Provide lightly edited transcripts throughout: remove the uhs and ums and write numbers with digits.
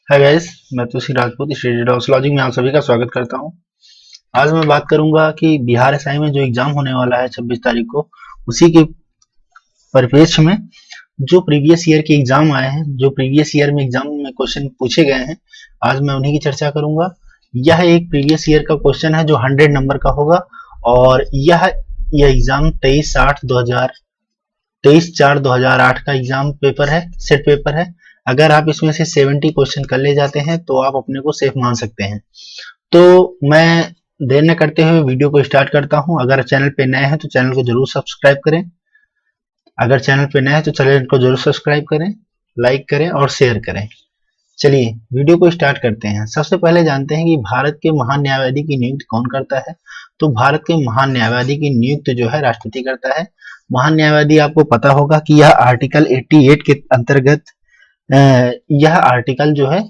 Hi guys, मैं तुलसी Rajput study logic में आप सभी का स्वागत करता हूं। आज मैं बात करूंगा कि बिहार एसआई में जो एग्जाम होने वाला है 26 तारीख को, उसी के परिप्रेक्ष्य में जो प्रीवियस ईयर के एग्जाम आए हैं, जो प्रीवियस ईयर में एग्जाम में क्वेश्चन पूछे गए हैं, आज मैं उन्हीं की चर्चा करूंगा। यह एक प्रीवियस ईयर का क्वेश्चन है जो 100 नंबर का होगा और यह एग्जाम 23/4/2008 का एग्जाम पेपर है, सेट पेपर है। अगर आप इसमें से 70 क्वेश्चन कर ले जाते हैं तो आप अपने को सेफ मान सकते हैं। तो मैं देर न करते हुए वीडियो को स्टार्ट करता हूं। अगर चैनल पे नए हैं तो चैनल को जरूर सब्सक्राइब करें। अगर चैनल पे नए हैं तो चैनल को जरूर सब्सक्राइब करें, लाइक करें और शेयर करें। चलिए वीडियो को स्टार्ट करते हैं। सबसे पहले जानते हैं कि भारत के महान न्यायवादी की नियुक्ति कौन करता है। तो भारत के महान न्यायवादी की नियुक्ति जो है राष्ट्रपति करता है। महान न्यायवादी आपको पता होगा कि यह आर्टिकल 88 के अंतर्गत यह आर्टिकल जो है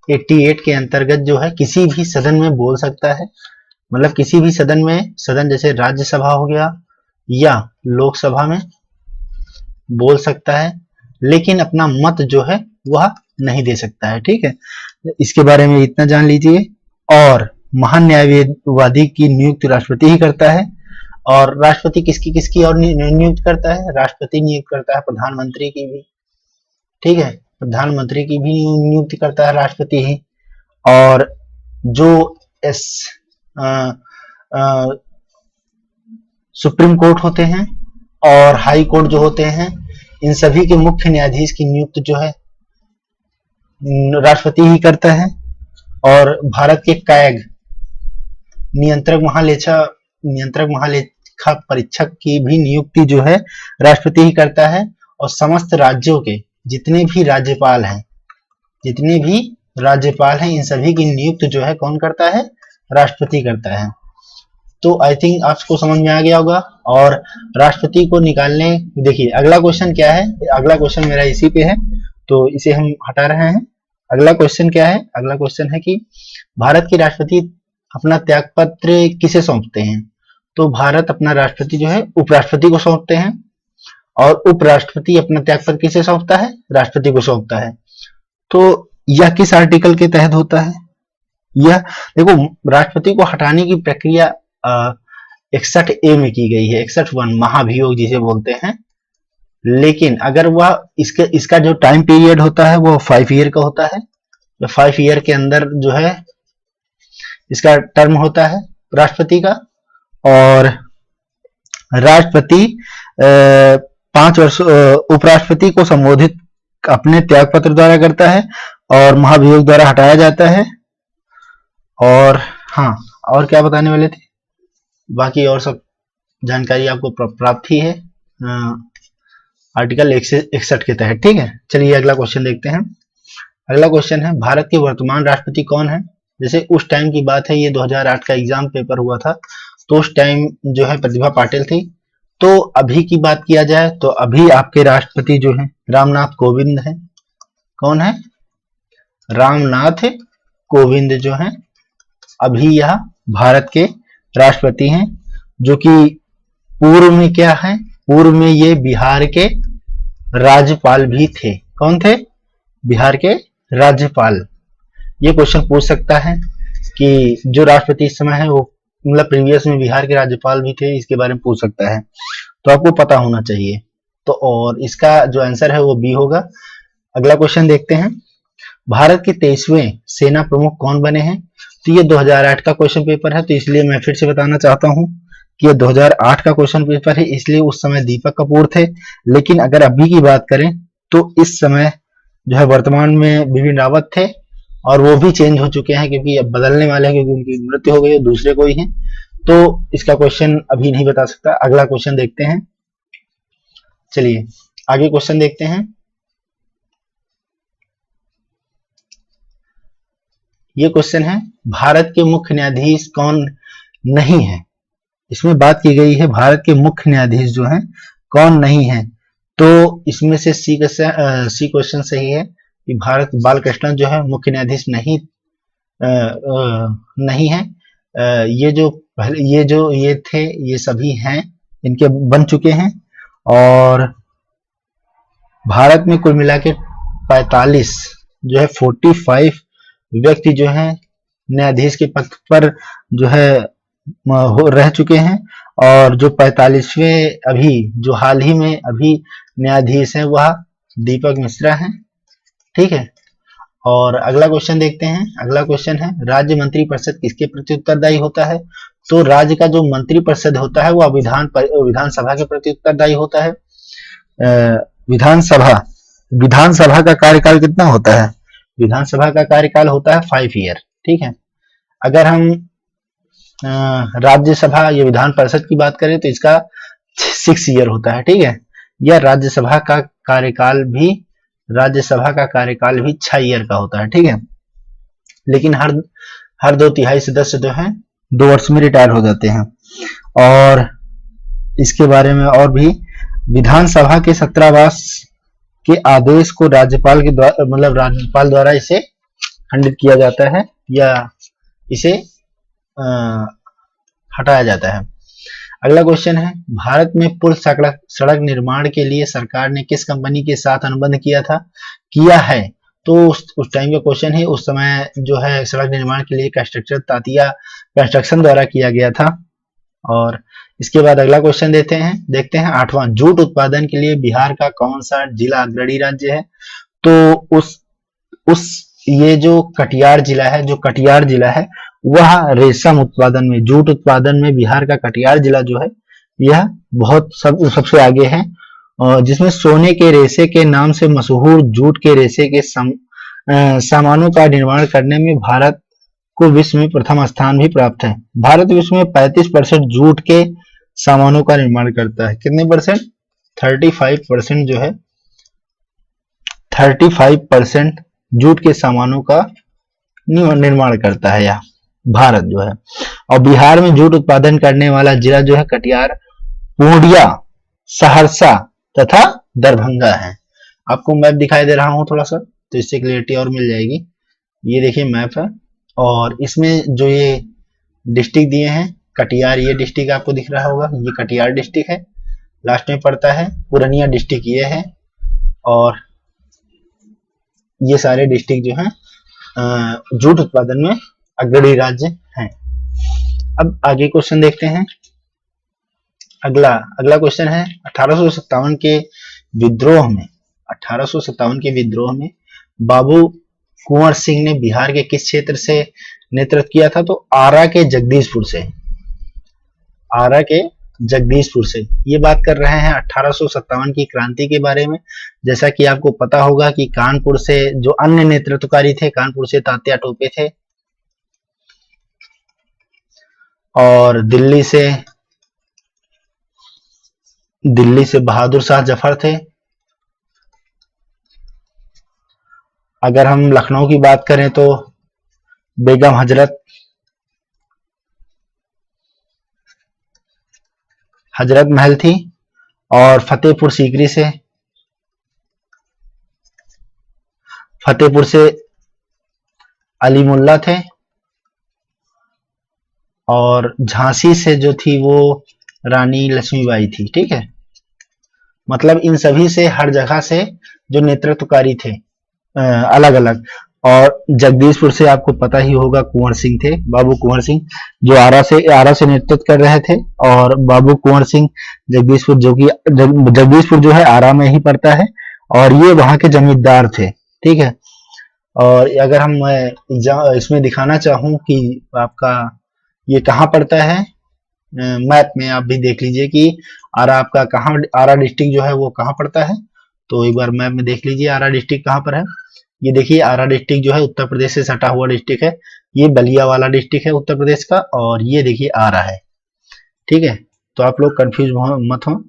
88 के अंतर्गत जो है किसी भी सदन में बोल सकता है। मतलब किसी भी सदन में, सदन जैसे राज्यसभा हो गया या लोकसभा में बोल सकता है, लेकिन अपना मत जो है वह नहीं दे सकता है। ठीक है, इसके बारे में इतना जान लीजिए। और महान न्यायवादी की नियुक्ति राष्ट्रपति ही करता है। और राष्ट्रपति किसकी किसकी और नियुक्त करता है? राष्ट्रपति नियुक्त करता है प्रधानमंत्री की भी। ठीक है, प्रधानमंत्री की भी नियुक्ति करता है राष्ट्रपति ही। और जो सुप्रीम कोर्ट होते हैं और हाई कोर्ट जो होते हैं, इन सभी के मुख्य न्यायाधीश की नियुक्ति जो है राष्ट्रपति ही करता है। और भारत के कैग नियंत्रक महालेखा परीक्षक की भी नियुक्ति जो है राष्ट्रपति ही करता है। और समस्त राज्यों के जितने भी राज्यपाल हैं, इन सभी की नियुक्ति जो है कौन करता है? राष्ट्रपति करता है। तो आई थिंक आपको समझ में आ गया होगा। और राष्ट्रपति को निकालने, देखिए अगला क्वेश्चन क्या है। अगला क्वेश्चन मेरा इसी पे है तो इसे हम हटा रहे हैं। अगला क्वेश्चन क्या है? अगला क्वेश्चन है कि भारत के राष्ट्रपति अपना त्यागपत्र किसे सौंपते हैं? तो भारत अपना राष्ट्रपति जो है उपराष्ट्रपति को सौंपते हैं। और उपराष्ट्रपति अपना त्यागपत्र किसे सौंपता है? राष्ट्रपति को सौंपता है। तो यह किस आर्टिकल के तहत होता है? यह देखो, राष्ट्रपति को हटाने की प्रक्रिया 61A में की गई है। 61 महाभियोग जिसे बोलते हैं। लेकिन अगर वह इसका जो टाइम पीरियड होता है वो 5 ईयर का होता है। 5 ईयर के अंदर जो है इसका टर्म होता है राष्ट्रपति का। और राष्ट्रपति 5 वर्ष उपराष्ट्रपति को संबोधित अपने त्यागपत्र द्वारा करता है और महाभियोग द्वारा हटाया जाता है। और हाँ, और क्या बताने वाले थे? बाकी और सब जानकारी आपको प्राप्त ही है आर्टिकल 161 के तहत। ठीक है, चलिए अगला क्वेश्चन देखते हैं। अगला क्वेश्चन है, भारत के वर्तमान राष्ट्रपति कौन है? जैसे उस टाइम की बात है, ये 2008 का एग्जाम पेपर हुआ था तो उस टाइम जो है प्रतिभा पाटिल थी। तो अभी की बात किया जाए तो अभी आपके राष्ट्रपति जो है रामनाथ कोविंद है। कौन है? रामनाथ कोविंद जो है अभी यह भारत के राष्ट्रपति हैं। जो कि पूर्व में क्या है? पूर्व में ये बिहार के राज्यपाल भी थे। कौन थे? बिहार के राज्यपाल। ये क्वेश्चन पूछ सकता है कि जो राष्ट्रपति इस समय है वो मतलब प्रीवियस में बिहार के राज्यपाल भी थे, इसके बारे में पूछ सकता है। तो आपको पता होना चाहिए। तो और इसका जो आंसर है वो बी होगा। अगला क्वेश्चन देखते हैं, भारत के 23वें सेना प्रमुख कौन बने हैं? तो ये 2008 का क्वेश्चन पेपर है तो इसलिए मैं फिर से बताना चाहता हूं कि ये 2008 का क्वेश्चन पेपर है, इसलिए उस समय दीपक कपूर थे। लेकिन अगर अभी की बात करें तो इस समय जो है वर्तमान में बिपिन रावत थे और वो भी चेंज हो चुके हैं क्योंकि अब बदलने वाले हैं, क्योंकि उनकी मृत्यु हो गई है, दूसरे कोई हैं। तो इसका क्वेश्चन अभी नहीं बता सकता। अगला क्वेश्चन देखते हैं। चलिए आगे क्वेश्चन देखते हैं। ये क्वेश्चन है, भारत के मुख्य न्यायाधीश कौन नहीं है? इसमें बात की गई है भारत के मुख्य न्यायाधीश जो हैं कौन नहीं है। तो इसमें से सी क्वेश्चन सही है कि भारत बालकृष्णन जो है मुख्य न्यायाधीश नहीं है। ये थे, ये सभी हैं, इनके बन चुके हैं। और भारत में कुल मिला के 45 जो है 45 व्यक्ति जो है न्यायाधीश के पद पर जो है रह चुके हैं, और जो 45वें अभी जो हाल ही में अभी न्यायाधीश हैं वह दीपक मिश्रा हैं। ठीक है, और अगला क्वेश्चन देखते हैं। अगला क्वेश्चन है राज्य मंत्रिपरिषद किसके प्रति उत्तरदायी होता है? तो राज्य का जो मंत्रिपरिषद होता है वह विधानसभा के प्रति उत्तरदायी होता है। विधानसभा का कार्यकाल कितना होता है? विधानसभा का कार्यकाल होता है 5 ईयर। ठीक है, अगर हम राज्यसभा या विधान परिषद की बात करें तो इसका 6 ईयर होता है। ठीक है, यह राज्यसभा का कार्यकाल भी 6 ईयर का होता है। ठीक है, लेकिन हर 2/3 सदस्य जो हैं 2 वर्ष में रिटायर हो जाते हैं। और इसके बारे में और भी, विधानसभा के छात्रावास के आदेश को राज्यपाल के द्वारा राज्यपाल द्वारा इसे खंडित किया जाता है या इसे हटाया जाता है। अगला क्वेश्चन है भारत में पुल सड़क निर्माण के लिए सरकार ने किस कंपनी के साथ अनुबंध किया है? तो उस टाइम का क्वेश्चन है, उस समय जो है सड़क निर्माण के लिए तातिया कंस्ट्रक्शन द्वारा किया गया था। और इसके बाद अगला क्वेश्चन देखते हैं 8वां, जूट उत्पादन के लिए बिहार का कौन सा जिला अग्रणी राज्य है? तो ये जो कटिहार जिला है वह रेशम उत्पादन में, जूट उत्पादन में बिहार का कटिहार जिला जो है यह बहुत सबसे आगे है, और जिसमें सोने के रेशे के नाम से मशहूर जूट के रेशे के सामानों का निर्माण करने में भारत को विश्व में प्रथम स्थान भी प्राप्त है। भारत विश्व में 35% जूट के सामानों का निर्माण करता है। कितने परसेंट? 35% जो है 35% जूट के सामानों का निर्माण करता है यह भारत जो है। और बिहार में जूट उत्पादन करने वाला जिला जो है कटिहार, पूर्णिया, सहरसा तथा दरभंगा है। आपको मैप दिखाई दे रहा हूं थोड़ा सा, तो इससे क्लियरिटी और मिल जाएगी। ये देखिए मैप है, और इसमें जो ये डिस्ट्रिक्ट दिए हैं, कटिहार ये डिस्ट्रिक्ट आपको दिख रहा होगा, ये कटिहार डिस्ट्रिक्ट है, लास्ट में पड़ता है। पूर्णिया डिस्ट्रिक्ट ये है, और ये सारे डिस्ट्रिक्ट जो हैं जूट उत्पादन में अग्रणी राज्य हैं। अब आगे क्वेश्चन देखते हैं। अगला क्वेश्चन है 1857 के विद्रोह में बाबू कुंवर सिंह ने बिहार के किस क्षेत्र से नेतृत्व किया था? तो आरा के जगदीशपुर से ये बात कर रहे हैं 1857 की क्रांति के बारे में। जैसा कि आपको पता होगा कि कानपुर से जो अन्य नेतृत्वकारी थे, कानपुर से तात्या टोपे थे, और दिल्ली से बहादुर शाह जफर थे। अगर हम लखनऊ की बात करें तो बेगम हजरत महल थी, और फतेहपुर से अली मुल्ला थे, और झांसी से जो थी वो रानी लक्ष्मीबाई थी। ठीक है, मतलब इन सभी से हर जगह से जो नेतृत्वकारी थे अलग अलग। और जगदीशपुर से आपको पता ही होगा कुंवर सिंह थे, बाबू कुंवर सिंह, जो आरा से नेतृत्व कर रहे थे। और बाबू कुंवर सिंह जगदीशपुर जो है आरा में ही पड़ता है, और ये वहां के जमींदार थे। ठीक है, और अगर हम इसमें दिखाना चाहूं कि आपका ये कहाँ पड़ता है, मैप में आप भी देख लीजिए कि आरा डिस्ट्रिक्ट जो है वो कहाँ पड़ता है। तो एक बार मैप में देख लीजिए आरा डिस्ट्रिक्ट कहाँ पर है। ये देखिए आरा डिस्ट्रिक्ट जो है उत्तर प्रदेश से सटा हुआ डिस्ट्रिक्ट है, ये बलिया वाला डिस्ट्रिक्ट है उत्तर प्रदेश का, और ये देखिए आरा है। ठीक है, तो आप लोग कंफ्यूज मत हो,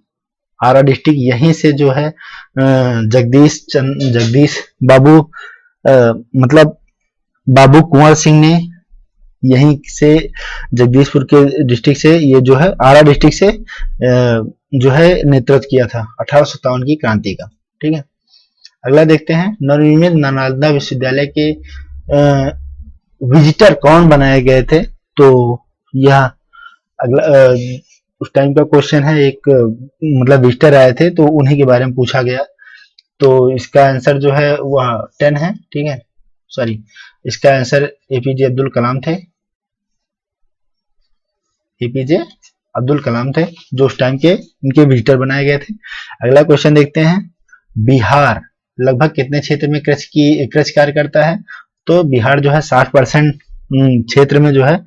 आरा डिस्ट्रिक्ट यहीं से जो है जगदीश बाबू कुंवर सिंह ने यहीं से जगदीशपुर के डिस्ट्रिक्ट से, ये जो है आरा डिस्ट्रिक्ट से जो है नेतृत्व किया था 1857 की क्रांति का। ठीक है, अगला देखते हैं नवनिर्मित नालंदा विश्वविद्यालय के विजिटर कौन बनाए गए थे? तो यह अगला उस टाइम का क्वेश्चन है, एक विजिटर आए थे तो उन्हीं के बारे में पूछा गया। तो इसका आंसर जो है वह 10 है, ठीक है। सॉरी, इसका आंसर एपीजे अब्दुल कलाम थे। एपीजे अब्दुल कलाम थे जो उस टाइम के इनके विजिटर बनाए गए थे। अगला क्वेश्चन देखते हैं, बिहार लगभग कितने क्षेत्र में कृषि कार्य करता है? तो बिहार जो है 60% क्षेत्र में जो है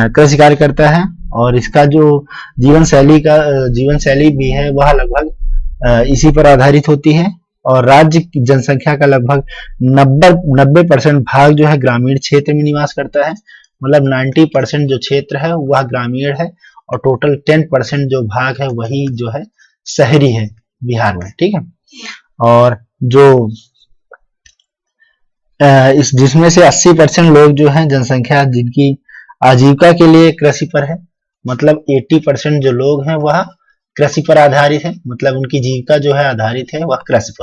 कृषि कार्य करता है, और इसका जो जीवन शैली भी है वह लगभग इसी पर आधारित होती है। और राज्य की जनसंख्या का लगभग 90% भाग जो है ग्रामीण क्षेत्र में निवास करता है। मतलब 90% जो क्षेत्र है वह ग्रामीण है, और टोटल 10% जो भाग है वही जो है शहरी है बिहार में, ठीक है। और जो इस जिसमें से 80% लोग जो हैं जनसंख्या जिनकी आजीविका के लिए कृषि पर है, मतलब 80% जो लोग हैं वह कृषि पर आधारित है, मतलब उनकी जीविका जो है आधारित है वह कृषि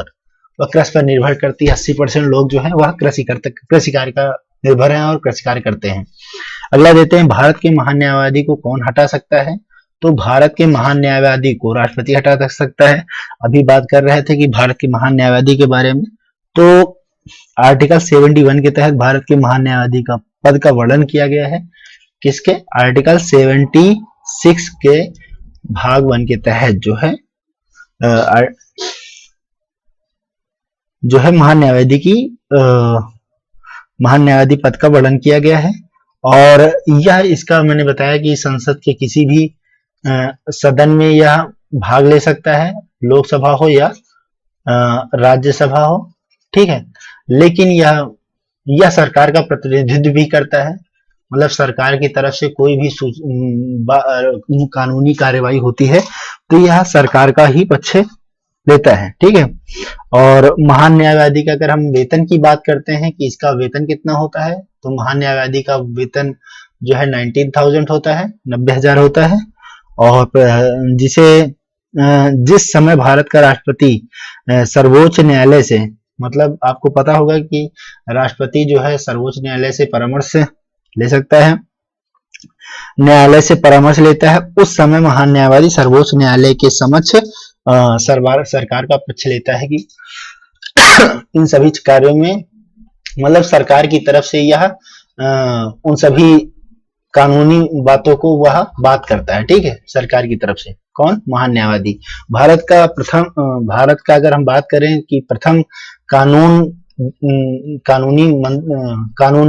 पर निर्भर करती है। 80% लोग जो है वह कृषि कार्य का निर्भर है और कृषि कार्य करते हैं। अगला देते हैं, भारत के महान न्यायवादी को कौन हटा सकता है? तो भारत के महान न्यायवादी को राष्ट्रपति हटा सकता है। अभी बात कर रहे थे कि भारत के महान न्यायवादी के बारे में, तो आर्टिकल 71 के तहत भारत के महान न्यायवादी का पद का वर्णन किया गया है। किसके? आर्टिकल 76 के भाग 1 के तहत जो है महान न्यायवादी पद का वर्णन किया गया है। और यह इसका मैंने बताया कि संसद के किसी भी सदन में यह भाग ले सकता है, लोकसभा हो या राज्यसभा हो, ठीक है। लेकिन यह सरकार का प्रतिनिधित्व भी करता है, मतलब सरकार की तरफ से कोई भी कानूनी कार्यवाही होती है तो यह सरकार का ही पक्ष लेता है, ठीक है। और महान न्यायवादी का अगर हम वेतन की बात करते हैं कि इसका वेतन कितना होता है, तो महान न्यायवादी का वेतन जो है 19,000 होता है, 90,000 होता है। और जिस समय भारत का राष्ट्रपति सर्वोच्च न्यायालय से, मतलब आपको पता होगा कि राष्ट्रपति जो है सर्वोच्च न्यायालय से परामर्श ले सकता है, न्यायालय से परामर्श लेता है, उस समय महान न्यायवादी सर्वोच्च न्यायालय के समक्ष सरकार का पक्ष लेता है कि इन सभी कार्यों में, मतलब सरकार की तरफ से यह उन सभी कानूनी बातों को वह बात करता है, ठीक है, सरकार की तरफ से। कौन? महान न्यायवादी। भारत का अगर हम बात करें कि प्रथम कानून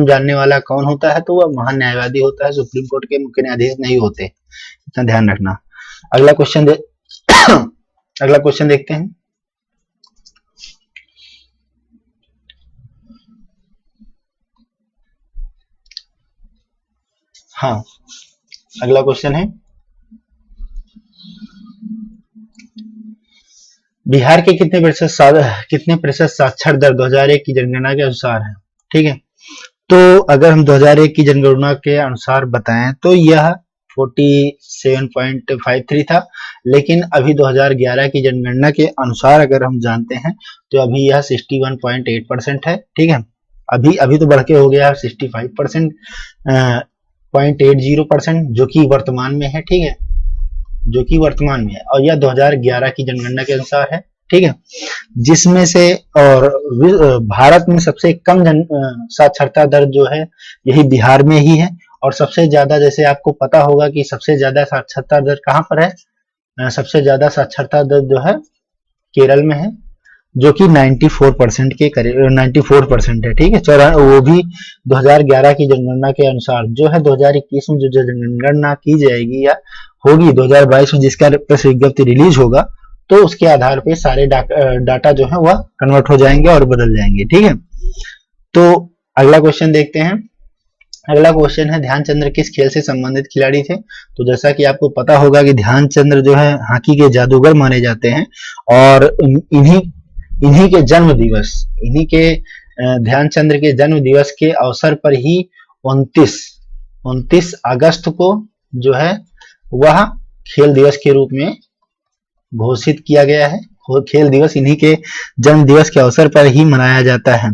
जानने वाला कौन होता है, तो वह महान न्यायवादी होता है, सुप्रीम कोर्ट के मुख्य न्यायाधीश नहीं होते, इतना ध्यान रखना। अगला क्वेश्चन देखते हैं। हाँ, अगला क्वेश्चन है, बिहार के कितने प्रतिशत साक्षर दर 2001 की जनगणना के अनुसार है, ठीक है। तो अगर हम 2001 की जनगणना के अनुसार बताएं तो यह 47.53 था, लेकिन अभी 2011 की जनगणना के अनुसार अगर हम जानते हैं तो अभी यह 61.8% है, ठीक है। अभी तो बढ़ के हो गया 65% 0.80%, जो कि वर्तमान में है, ठीक है, जो कि वर्तमान में है, और यह 2011 की जनगणना के अनुसार है, ठीक है। जिसमें से और भारत में सबसे कम साक्षरता दर जो है यही बिहार में ही है, और सबसे ज्यादा, जैसे आपको पता होगा कि सबसे ज्यादा साक्षरता दर कहाँ पर है, सबसे ज्यादा साक्षरता दर जो है केरल में है, जो कि 94% के करीब 94% है, ठीक है। वो भी 2011 की जनगणना के अनुसार। जो है 2021 में जो जनगणना की जाएगी या होगी 2022 में, जिसका प्रेस विज्ञप्ति रिलीज होगा, तो उसके आधार पे सारे डाटा जो है वह कन्वर्ट हो जाएंगे और बदल जाएंगे, ठीक है। तो अगला क्वेश्चन देखते हैं। अगला क्वेश्चन है, ध्यानचंद्र किस खेल से संबंधित खिलाड़ी थे? तो जैसा कि आपको पता होगा कि ध्यानचंद्र जो है हॉकी के जादूगर माने जाते हैं, और इन्हीं के जन्म दिवस, ध्यानचंद्र के जन्म दिवस के अवसर पर ही 29 अगस्त को जो है वह खेल दिवस के रूप में घोषित किया गया है। खेल दिवस इन्हीं के जन्म दिवस के अवसर पर ही मनाया जाता है।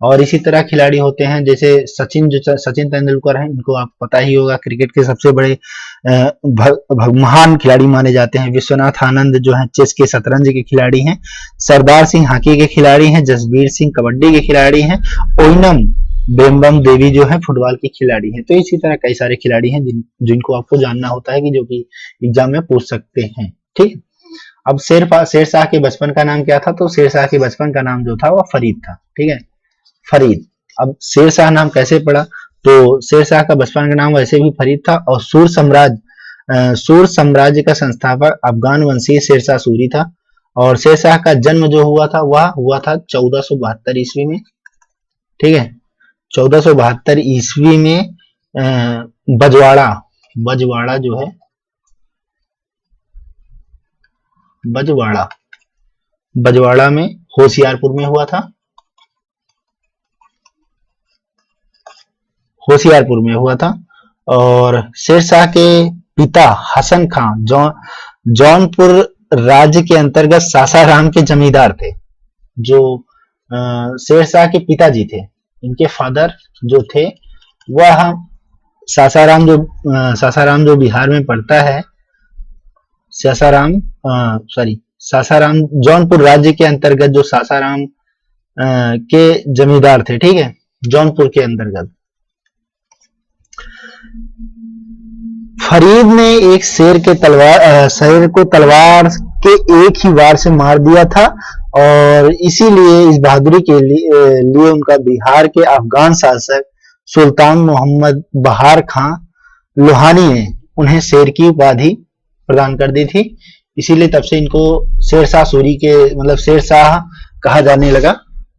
और इसी तरह खिलाड़ी होते हैं जैसे सचिन तेंदुलकर हैं, इनको आप पता ही होगा, क्रिकेट के सबसे बड़े महान खिलाड़ी माने जाते हैं। विश्वनाथ आनंद जो है चेस के शतरंज के खिलाड़ी हैं। सरदार सिंह हॉकी के खिलाड़ी हैं। जसबीर सिंह कबड्डी के खिलाड़ी हैं। ओइनम बेम्बम देवी जो है फुटबॉल की खिलाड़ी हैं। तो इसी तरह कई सारे खिलाड़ी हैं जिनको आपको जानना होता है कि जो कि एग्जाम में पूछ सकते हैं। ठीक। अब शेरशाह के बचपन का नाम क्या था? तो शेरशाह के बचपन का नाम जो था वो फरीद था। ठीक है, फरीद। अब शेरशाह नाम कैसे पड़ा? तो शेरशाह का बचपन का नाम वैसे भी फरीद था। और सूर साम्राज्य का संस्थापक अफगान वंशीय शेरशाह सूरी था। और शेरशाह का जन्म जो हुआ था वह हुआ था 1472 ईस्वी में। ठीक है, 1472 ईस्वी में बजवाड़ा जो है, बजवाड़ा में होशियारपुर में हुआ था। होशियारपुर में हुआ था। और शेरशाह के पिता हसन खां जौनपुर राज्य के अंतर्गत सासाराम के जमींदार थे। जो शेरशाह के पिताजी थे, इनके फादर जो थे वह सासाराम जो बिहार में पड़ता है, सासाराम जौनपुर राज्य के अंतर्गत जो सासाराम के जमींदार थे। ठीक है, जौनपुर के अंतर्गत। फरीद ने एक शेर को तलवार के एक ही वार से मार दिया था। और इसीलिए इस बहादुरी के लिए उनका बिहार के अफगान शासक सुल्तान मोहम्मद बहार खां लोहानी ने उन्हें शेर की उपाधि प्रदान कर दी थी। इसीलिए तब से इनको शेरशाह सूरी के मतलब शेरशाह कहा जाने लगा।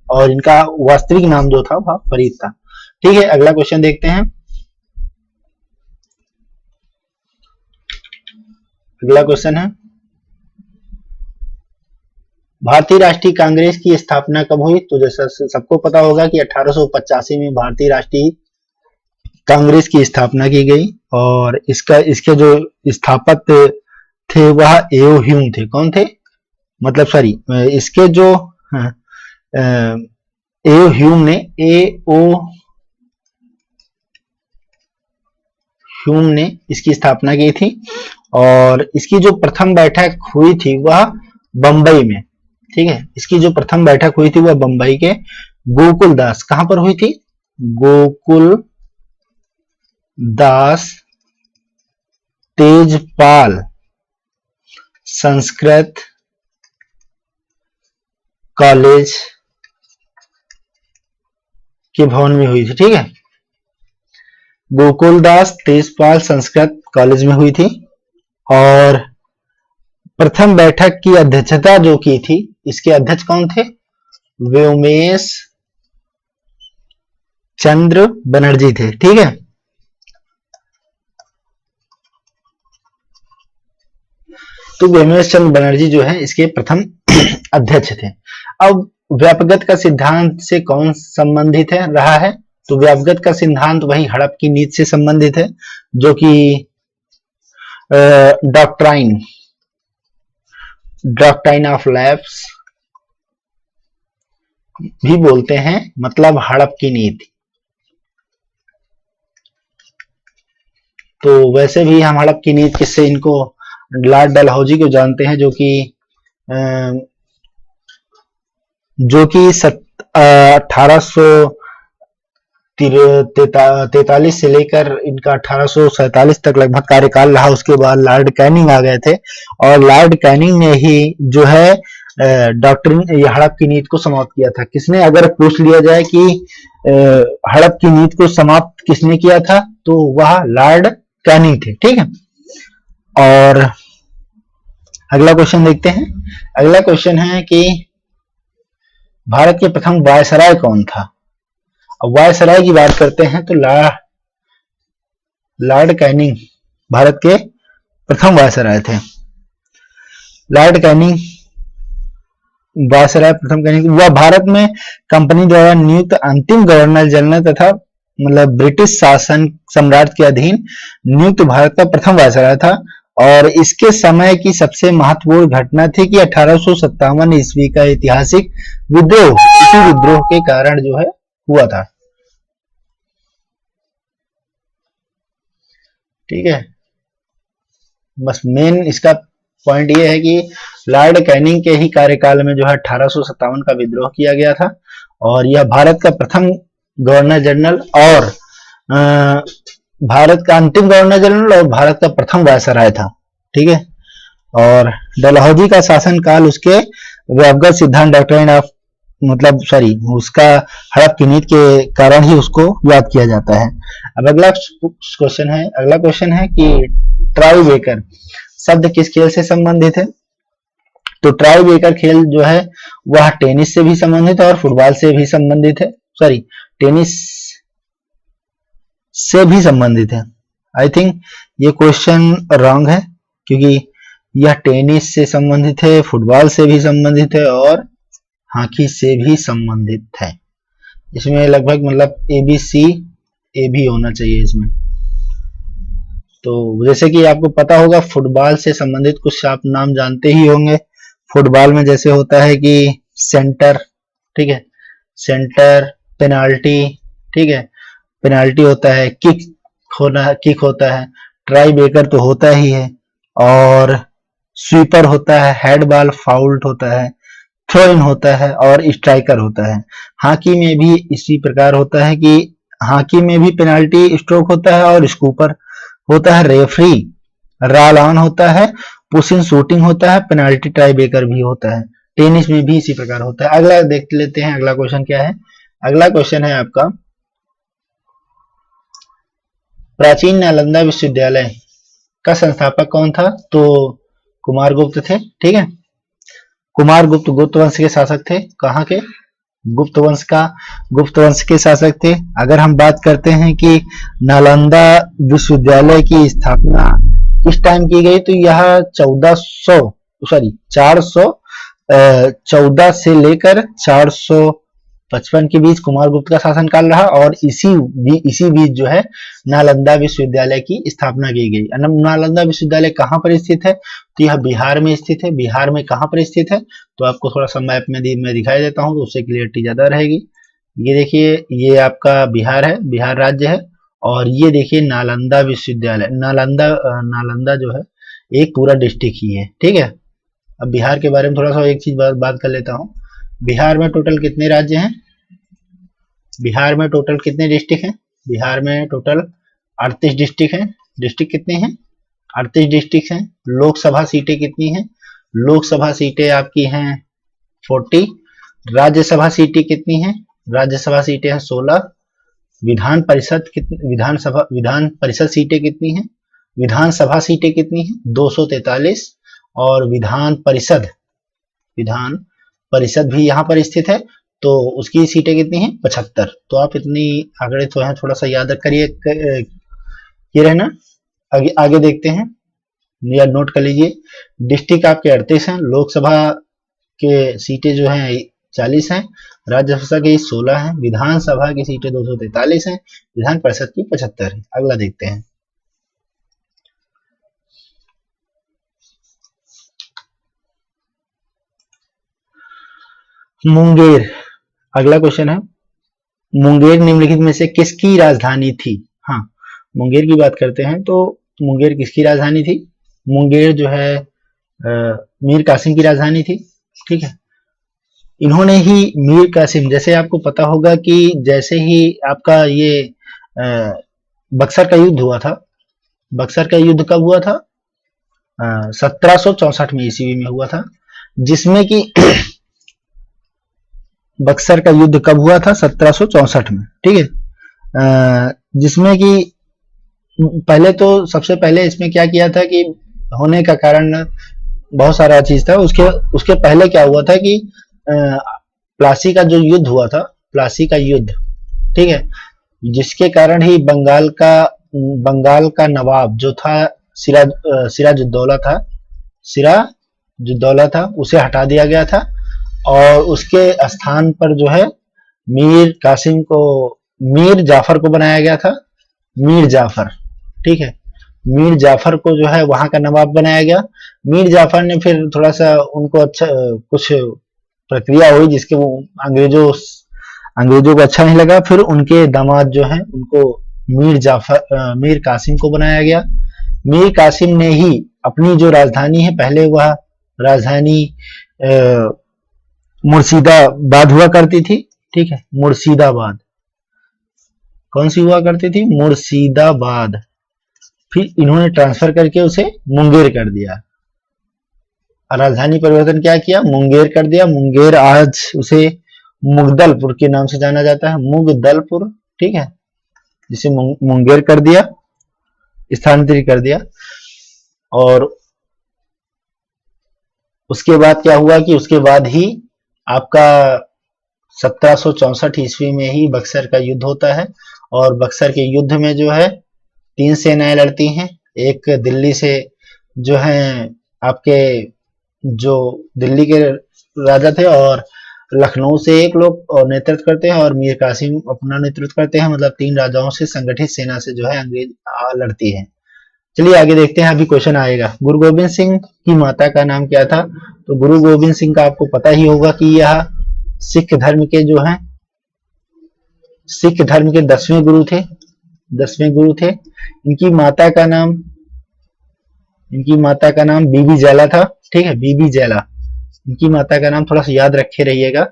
और इनका वास्तविक नाम जो था वह फरीद था। ठीक है, अगला क्वेश्चन देखते हैं। अगला क्वेश्चन है, भारतीय राष्ट्रीय कांग्रेस की स्थापना कब हुई? तो जैसा सबको पता होगा कि 1885 में भारतीय राष्ट्रीय कांग्रेस की स्थापना की गई। और इसके जो स्थापक थे वह एओ ह्यूम थे। कौन थे? इसके जो एओ ह्यूम ने इसकी स्थापना की थी। और इसकी जो प्रथम बैठक हुई थी वह बंबई में। ठीक है, इसकी जो प्रथम बैठक हुई थी वह बंबई के गोकुलदास, कहां पर हुई थी? गोकुलदास तेजपाल संस्कृत कॉलेज के भवन में हुई थी। ठीक है, गोकुलदास तेजपाल संस्कृत कॉलेज में हुई थी। और प्रथम बैठक की अध्यक्षता जो की थी, इसके अध्यक्ष कौन थे? व्योमेश चंद्र बनर्जी थे। ठीक है, तो व्योमेश चंद्र बनर्जी जो है इसके प्रथम अध्यक्ष थे। अब व्यापगत का सिद्धांत से कौन संबंधित रहा है? तो व्यापगत का सिद्धांत वही हड़प की नीति से संबंधित है, जो कि डॉक्ट्राइन ऑफ लैप्स भी बोलते हैं, मतलब हड़प की नीति। तो वैसे भी हम हड़प की नीति किससे इनको लॉर्ड डलहौजी को जानते हैं, जो कि 1843 से लेकर इनका 1847 तक लगभग कार्यकाल रहा। उसके बाद लॉर्ड कैनिंग आ गए थे। और लॉर्ड कैनिंग ने ही जो है डॉक्ट्रिन हड़प की नीति को समाप्त किया था। किसने, अगर पूछ लिया जाए कि हड़प की नीति को समाप्त किसने किया था, तो वह लॉर्ड कैनिंग थे। ठीक है, और अगला क्वेश्चन देखते हैं। अगला क्वेश्चन है कि भारत के प्रथम वायसराय कौन था? अब वायसराय की बात करते हैं तो लॉर्ड कैनिंग भारत के प्रथम वायसराय थे। लॉर्ड कैनिंग वायसराय प्रथम कैनिंग वह भारत में कंपनी द्वारा नियुक्त अंतिम गवर्नर जनरल तथा मतलब ब्रिटिश शासन सम्राट के अधीन नियुक्त भारत का प्रथम वायसराय था। और इसके समय की सबसे महत्वपूर्ण घटना थी कि 1857 ईस्वी का ऐतिहासिक विद्रोह, इसी विद्रोह के कारण जो है हुआ था। ठीक है, बस मेन इसका पॉइंट ये है कि लॉर्ड कैनिंग के ही कार्यकाल में जो है 1857 का विद्रोह किया गया था, और यह भारत का प्रथम गवर्नर जनरल और भारत का अंतिम गवर्नर जनरल और भारत का प्रथम वायसराय था। ठीक है, और डलहौजी का शासन काल उसके व्यवगत सिद्धांत डॉक्ट्रिन ऑफ मतलब सॉरी उसका हड़प की नीति के कारण ही उसको याद किया जाता है। अब अगला क्वेश्चन है कि ट्राई बेकर शब्द किस खेल से संबंधित है? तो ट्राई बेकर खेल जो है वह टेनिस से भी संबंधित है और फुटबॉल से भी संबंधित है, सॉरी टेनिस से भी संबंधित है। आई थिंक ये क्वेश्चन रॉन्ग है, क्योंकि यह टेनिस से संबंधित है, फुटबॉल से भी संबंधित है और हॉकी से भी संबंधित है। इसमें लगभग मतलब ए बी सी ए भी होना चाहिए इसमें। तो जैसे कि आपको पता होगा फुटबॉल से संबंधित कुछ आप नाम जानते ही होंगे। फुटबॉल में जैसे होता है कि सेंटर, ठीक है, सेंटर, पेनाल्टी, ठीक है, पेनाल्टी होता है, किक होता है, ट्राई बेकर तो होता ही है, और स्वीपर होता है, हेड बॉल फाउल्ट होता है, थ्रो इन होता है और स्ट्राइकर होता है। हॉकी में भी इसी प्रकार होता है कि हॉकी में भी पेनाल्टी स्ट्रोक होता है और स्कूपर होता है, रेफरी रॉल ऑन होता है, पुश इन शूटिंग होता है, पेनाल्टी ट्राई बेकर भी होता है। टेनिस में भी इसी प्रकार होता है। अगला देख लेते हैं, अगला क्वेश्चन क्या है। अगला क्वेश्चन है आपका, प्राचीन नालंदा विश्वविद्यालय का संस्थापक कौन था? तो कुमार गुप्त थे। ठीक है, कुमार गुप्त गुप्त वंश के शासक थे। कहाँ के? गुप्त वंश के शासक थे। अगर हम बात करते हैं कि नालंदा विश्वविद्यालय की स्थापना किस टाइम की गई, तो यह 414 से लेकर 455 के बीच कुमार गुप्त का शासनकाल रहा, और इसी बीच जो है नालंदा विश्वविद्यालय की स्थापना की गई। नालंदा विश्वविद्यालय कहाँ पर स्थित है? तो यह बिहार में स्थित है। बिहार में कहाँ पर स्थित है? तो आपको थोड़ा सा मैप में मैं दिखाई देता हूँ, तो उससे क्लियरिटी ज्यादा रहेगी। ये देखिए, ये आपका बिहार है, बिहार राज्य है, और ये देखिए नालंदा विश्वविद्यालय। नालंदा जो है एक पूरा डिस्ट्रिक्ट ही है। ठीक है, अब बिहार के बारे में थोड़ा सा एक चीज बात कर लेता हूँ। बिहार में टोटल कितने राज्य हैं? बिहार में टोटल कितने डिस्ट्रिक्ट हैं? बिहार में टोटल 38 डिस्ट्रिक्ट हैं। डिस्ट्रिक्ट कितने हैं? 38 डिस्ट्रिक्ट हैं। लोकसभा सीटें कितनी हैं? लोकसभा सीटें आपकी हैं 40। राज्यसभा सीटें कितनी हैं? राज्यसभा सीटें हैं 16। विधान परिषद सीटें कितनी हैं? विधानसभा सीटें कितनी हैं? 243। और विधान परिषद भी यहाँ पर स्थित है, तो उसकी सीटें कितनी हैं? 75। तो आप इतनी आंकड़े तो हैं, थोड़ा सा याद करिए, ये रहना। आगे देखते हैं, या नोट कर लीजिए। डिस्ट्रिक्ट आपके 38 हैं, लोकसभा के सीटें जो हैं 40 हैं, राज्यसभा की 16 हैं, विधानसभा की सीटें 243 हैं, विधान परिषद की 75 है। अगला देखते हैं। मुंगेर, अगला क्वेश्चन है, मुंगेर निम्नलिखित में से किसकी राजधानी थी? हाँ, मुंगेर की बात करते हैं, तो मुंगेर किसकी राजधानी थी? मुंगेर जो है मीर कासिम की राजधानी थी। ठीक है, इन्होंने ही मीर कासिम, जैसे आपको पता होगा कि जैसे ही आपका ये बक्सर का युद्ध हुआ था, बक्सर का युद्ध कब हुआ था? 1764 में ईस्वी में हुआ था, जिसमें कि बक्सर का युद्ध कब हुआ था? 1764 में। ठीक है, जिसमें कि पहले तो सबसे पहले इसमें क्या किया था कि होने का कारण बहुत सारा चीज था। उसके पहले क्या हुआ था कि प्लासी का जो युद्ध हुआ था, प्लासी का युद्ध, ठीक है, जिसके कारण ही बंगाल का नवाब जो था सिराजुद्दौला था, उसे हटा दिया गया था, और उसके स्थान पर जो है मीर जाफर को बनाया गया था। मीर जाफर, ठीक है, मीर जाफर को जो है वहां का नवाब बनाया गया। मीर जाफर ने फिर थोड़ा सा उनको अच्छा कुछ प्रक्रिया हुई, जिसके वो अंग्रेजों को अच्छा नहीं लगा, फिर उनके दामाद जो हैं उनको मीर कासिम को बनाया गया। मीर कासिम ने ही अपनी जो राजधानी है, पहले वह राजधानी मुर्शिदाबाद हुआ करती थी, ठीक है, मुर्शिदाबाद, कौन सी हुआ करती थी, मुर्शिदाबाद, फिर इन्होंने ट्रांसफर करके उसे मुंगेर कर दिया। राजधानी परिवर्तन क्या किया, मुंगेर कर दिया। मुंगेर आज उसे मुगदलपुर के नाम से जाना जाता है, मुगदलपुर, ठीक है, जिसे मुंगेर कर दिया, स्थानांतरित कर दिया। और उसके बाद क्या हुआ कि उसके बाद ही आपका 1764 ईस्वी में ही बक्सर का युद्ध होता है, और बक्सर के युद्ध में जो है 3 सेनाएं लड़ती हैं। एक दिल्ली से जो है आपके जो दिल्ली के राजा थे, और लखनऊ से एक लोग और नेतृत्व करते हैं, और मीर कासिम अपना नेतृत्व करते हैं। मतलब 3 राजाओं से संगठित सेना से जो है अंग्रेज लड़ती है। चलिए आगे देखते हैं, अभी क्वेश्चन आएगा। गुरु गोविंद सिंह की माता का नाम क्या था? तो गुरु गोविंद सिंह का आपको पता ही होगा कि यह सिख धर्म के जो हैं, सिख धर्म के 10वें गुरु थे, 10वें गुरु थे। इनकी माता का नाम बीबी जैला था, ठीक है, बीबी जैला इनकी माता का नाम, थोड़ा सा याद रखे रहिएगा।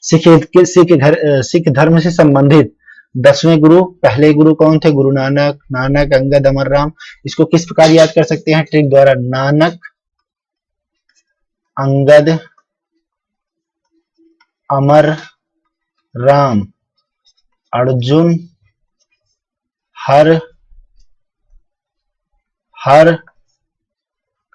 सिख धर्म से संबंधित 10वें गुरु, पहले गुरु कौन थे? गुरु नानक, नानक, अंगद, अमर राम। इसको किस प्रकार याद कर सकते हैं? ट्रिक द्वारा, नानक, अंगद, अमर राम, अर्जुन, हर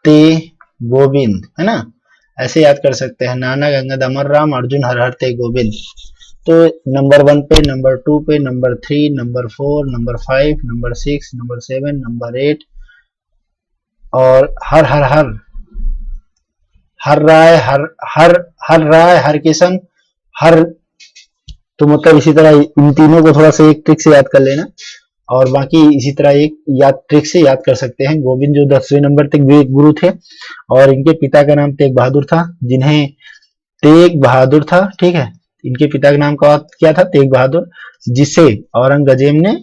ते गोविंद, है ना, ऐसे याद कर सकते हैं। नानक, अंगद, अमर राम, अर्जुन, हर ते गोविंद। तो नंबर 1 पे, नंबर 2 पे, number 3, number 4, number 5, number 6, number 7, number 8, और हर राय, हर किशन, हर, तो मतलब इसी तरह इन तीनों को थोड़ा सा एक ट्रिक से याद कर लेना, और बाकी इसी तरह एक ट्रिक से याद कर सकते हैं। गोविंद जो 10वें नंबर तक गुरु थे, और इनके पिता का नाम तेग बहादुर था, जिन्हें तेग बहादुर था, ठीक है, इनके पिता का नाम क्या था? तेग बहादुर, जिसे औरंगजेब ने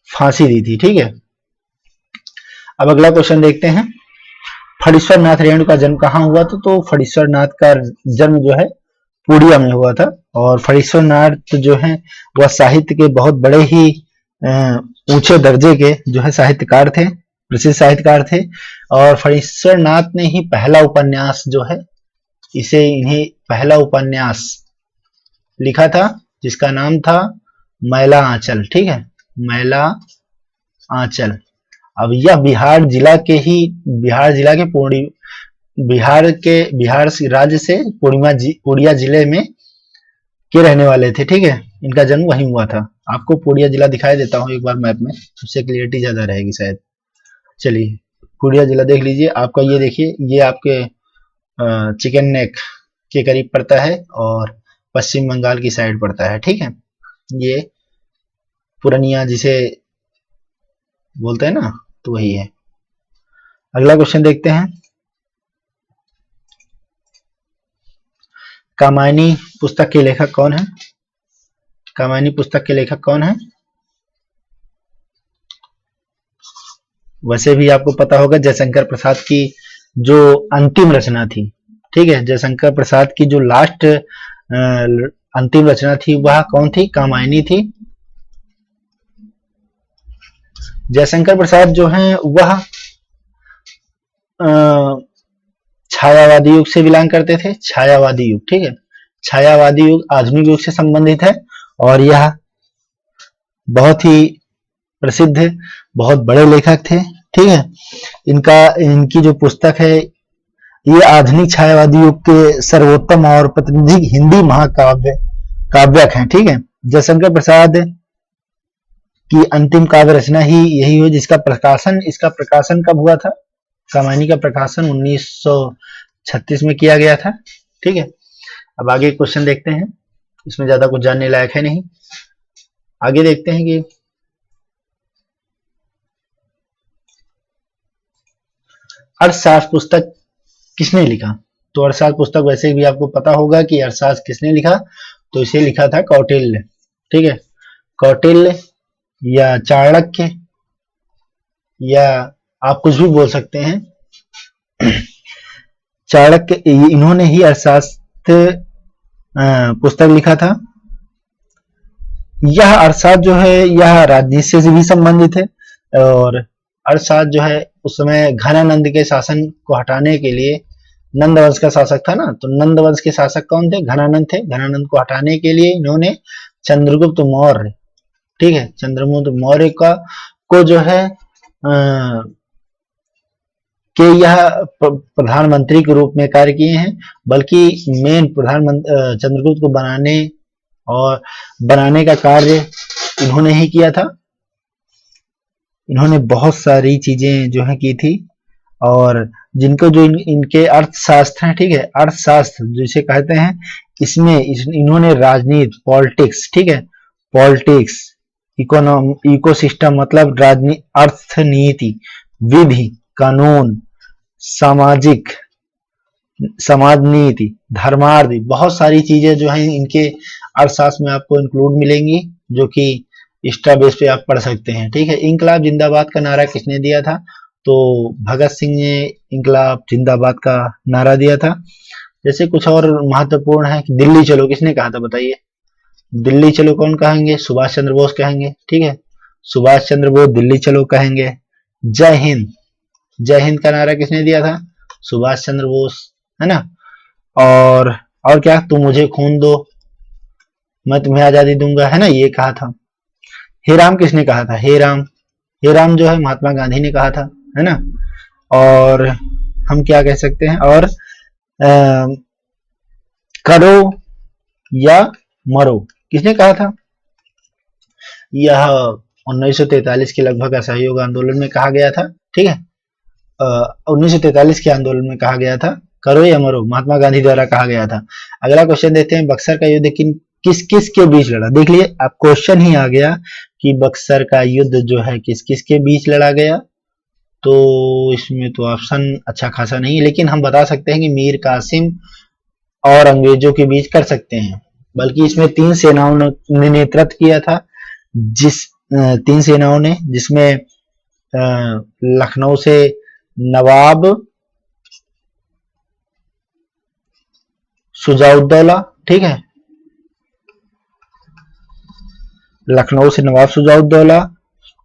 फांसी दी थी, ठीक है। अब अगला क्वेश्चन देखते हैं। फणीश्वर नाथ रेणु का जन्म कहाँ हुआ था? तो फणीश्वर नाथ का जन्म जो है पूर्णिया में हुआ था, और फणीश्वर नाथ जो है वह साहित्य के बहुत बड़े ही ऊंचे दर्जे के जो है साहित्यकार थे, प्रसिद्ध साहित्यकार थे। और फणीश्वर नाथ ने ही पहला उपन्यास जो है, इन्हें पहला उपन्यास लिखा था, जिसका नाम था मैला आंचल, ठीक है, मैला आंचल। अब यह बिहार जिला के बिहार राज्य से पूर्णिया जिले में के रहने वाले थे, ठीक है, इनका जन्म वहीं हुआ था। आपको पूर्णिया जिला दिखाई देता हूँ एक बार मैप में, उससे क्लियरिटी ज्यादा रहेगी शायद। चलिए पूर्णिया जिला देख लीजिए, आपका ये देखिए, ये आपके चिकन नेक के करीब पड़ता है, और पश्चिम बंगाल की साइड पड़ता है, ठीक है। ये पूर्णिया जिसे बोलते हैं ना, तो वही है। अगला क्वेश्चन देखते हैं। कामायनी पुस्तक के लेखक कौन है? कामायनी पुस्तक के लेखक कौन है? वैसे भी आपको पता होगा, जयशंकर प्रसाद की जो अंतिम रचना थी, ठीक है, जयशंकर प्रसाद की जो लास्ट अंतिम रचना थी, वह कौन थी? कामायनी थी। जयशंकर प्रसाद जो हैं वह छायावादी युग से बिलोंग करते थे, छायावादी युग, ठीक है, छायावादी युग आधुनिक युग से संबंधित है, और यह बहुत ही प्रसिद्ध, बहुत बड़े लेखक थे, ठीक है। इनकी जो पुस्तक है, ये आधुनिक छायावादी युग के सर्वोत्तम और प्रतिनिधि हिंदी काव्यक हैं, ठीक है। जयशंकर प्रसाद की अंतिम काव्य रचना ही यही हुई, इसका प्रकाशन कब हुआ था? कामायनी का प्रकाशन 1936 में किया गया था, ठीक है। अब आगे क्वेश्चन देखते हैं, इसमें ज्यादा कुछ जानने लायक है नहीं। आगे देखते हैं कि अर्थशास्त्र पुस्तक किसने लिखा? तो अर्थशास्त्र पुस्तक वैसे भी आपको पता होगा कि अर्थशास्त्र किसने लिखा, तो इसे लिखा था कौटिल्य। ठीक है, कौटिल्य या चाणक्य या आप कुछ भी बोल सकते हैं। चाणक्य, इन्होंने ही अर्थशास्त्र पुस्तक लिखा था। यह अर्थशास्त्र जो है यह राजनीति से भी संबंधित है, और अर्थशास्त्र जो है उस समय घनानंद के शासन को हटाने के लिए, नंद वंश का शासक था ना, तो नंद वंश के शासक कौन थे? घनानंद थे। घनानंद को हटाने के लिए इन्होंने चंद्रगुप्त मौर्य, ठीक है, चंद्रगुप्त मौर्य का को जो है कि यह प्रधानमंत्री के रूप में कार्य किए हैं, बल्कि मेन प्रधानमंत्री चंद्रगुप्त को बनाने का कार्य इन्होंने ही किया था। इन्होंने बहुत सारी चीजें जो है की थी, और जिनको जो इनके अर्थशास्त्र है, ठीक है, अर्थशास्त्र जिसे कहते हैं, इसमें इन्होंने राजनीति, पॉलिटिक्स, ठीक है, पॉलिटिक्स, इकोसिस्टम मतलब राजनीति, अर्थनीति, विधि, कानून, सामाजिक, समाज नीति, धर्मार्थ, बहुत सारी चीजें जो है इनके अर्थशास्त्र में आपको इंक्लूड मिलेंगी, जो कि एक्स्ट्रा बेस पे आप पढ़ सकते हैं। ठीक है, इंकलाब जिंदाबाद का नारा किसने दिया था? तो भगत सिंह ने इंकलाब जिंदाबाद का नारा दिया था। जैसे कुछ और महत्वपूर्ण है कि दिल्ली चलो किसने कहा था? बताइए, दिल्ली चलो कौन कहेंगे? सुभाष चंद्र बोस कहेंगे। ठीक है, सुभाष चंद्र बोस दिल्ली चलो कहेंगे। जय हिंद, जय हिंद का नारा किसने दिया था? सुभाष चंद्र बोस, है ना। और क्या? तुम मुझे खून दो, मैं तुम्हें आजादी दूंगा, है ना, ये कहा था। हे राम किसने कहा था? हे राम, हे राम जो है महात्मा गांधी ने कहा था, है ना। और हम क्या कह सकते हैं? और करो या मरो किसने कहा था? यह 1943 के लगभग असहयोग आंदोलन में कहा गया था। ठीक है, 1943 के आंदोलन में कहा गया था, करो या मरो, महात्मा गांधी द्वारा कहा गया था। अगला क्वेश्चन देखते हैं, बक्सर का युद्ध किस किस के बीच लड़ा? देख लिए, अब क्वेश्चन ही आ गया कि बक्सर का युद्ध जो है किस किस के बीच लड़ा गया। तो इसमें तो ऑप्शन अच्छा खासा नहीं है, लेकिन हम बता सकते हैं कि मीर कासिम और अंग्रेजों के बीच कर सकते हैं। बल्कि इसमें 3 सेनाओं ने नेतृत्व किया था, जिस 3 सेनाओं ने, जिसमें लखनऊ से नवाब सुजाउद्दौला, ठीक है, लखनऊ से नवाब सुजाउद्दौला,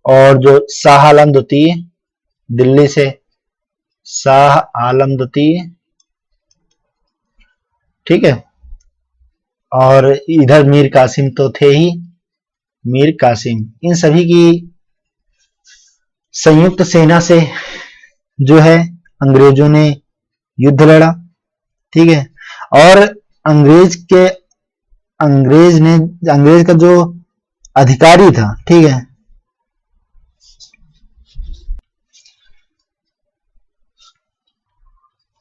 और जो शाह आलम द्वितीय, दिल्ली से शाह आलम द्वितीय, ठीक है, और इधर मीर कासिम तो थे ही, मीर कासिम। इन सभी की संयुक्त सेना से जो है अंग्रेजों ने युद्ध लड़ा। ठीक है, और अंग्रेज का जो अधिकारी था, ठीक है,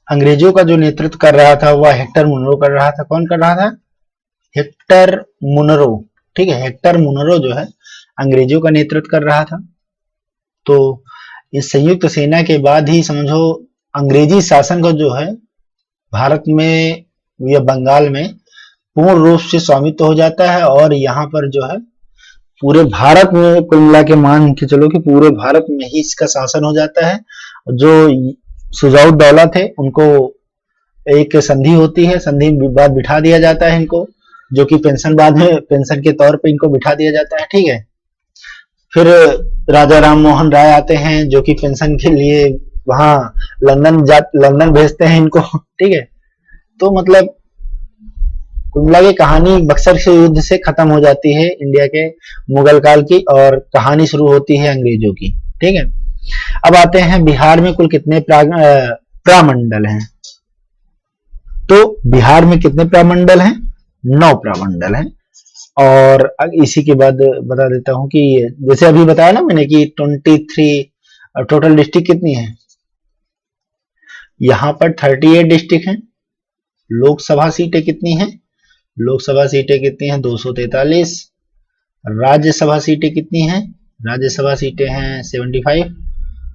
अंग्रेजों का जो नेतृत्व कर रहा था वह हेक्टर मुनरो कर रहा था। कौन कर रहा था? Hector Munro. ठीक है, हेक्टर मुनरो जो है अंग्रेजों का नेतृत्व कर रहा था। तो इस संयुक्त सेना के बाद ही समझो अंग्रेजी शासन को जो है भारत में या बंगाल में पूर्ण रूप से स्वामित्व हो जाता है, और यहाँ पर जो है पूरे भारत में, कुल मिला के मान के चलो कि पूरे भारत में ही इसका शासन हो जाता है। जो सुजाउद्दौला थे उनको एक संधि होती है, संधि बाद बिठा दिया जाता है इनको, जो कि पेंशन बाद में पेंशन के तौर पे इनको बिठा दिया जाता है। ठीक है, फिर राजा राम मोहन राय आते हैं, जो कि पेंशन के लिए वहां लंदन भेजते हैं इनको। ठीक है, तो मतलब कुल मिला के कहानी बक्सर से युद्ध से खत्म हो जाती है इंडिया के मुगल काल की, और कहानी शुरू होती है अंग्रेजों की। ठीक है, अब आते हैं बिहार में कुल कितने प्रामंडल हैं? तो बिहार में कितने प्रामंडल हैं? 9 प्रामंडल हैं। और इसी के बाद बता देता हूं कि जैसे अभी बताया ना मैंने कि 23 टोटल डिस्ट्रिक्ट कितनी है, यहां पर 38 डिस्ट्रिक्ट हैं। लोकसभा सीटें कितनी हैं? लोकसभा सीटें कितनी हैं? 243। राज्यसभा सीटें कितनी हैं? राज्यसभा सीटें हैं 75।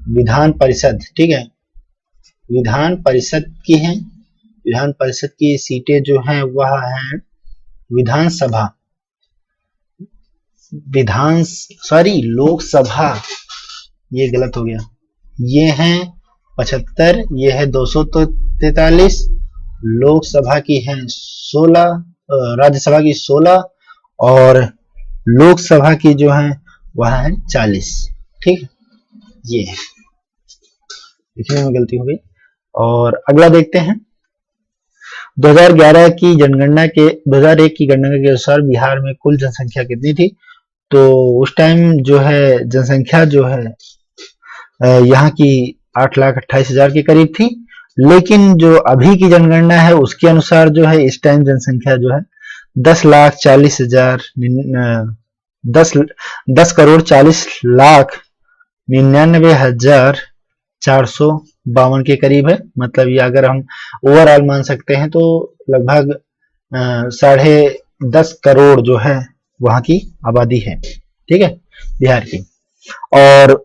विधान परिषद, ठीक है, विधान परिषद की हैं, विधान परिषद की सीटें जो हैं वह हैं विधानसभा लोकसभा, ये गलत हो गया, ये है 75, ये है 243, लोकसभा की है 16, राज्यसभा की 16 और लोकसभा की जो है वह है 40। ठीक है, ये है, लिखने में गलती हो गई। और अगला देखते हैं, 2001 की जनगणना के अनुसार बिहार में कुल जनसंख्या कितनी थी? तो उस टाइम जो है जनसंख्या जो है यहाँ की 8,28,000 के करीब थी, लेकिन जो अभी की जनगणना है उसके अनुसार जो है इस टाइम जनसंख्या जो है 10,40,452 के करीब है। मतलब ये अगर हम ओवरऑल मान सकते हैं तो लगभग 10.5 करोड़ जो है वहां की आबादी है। ठीक है, बिहार की। और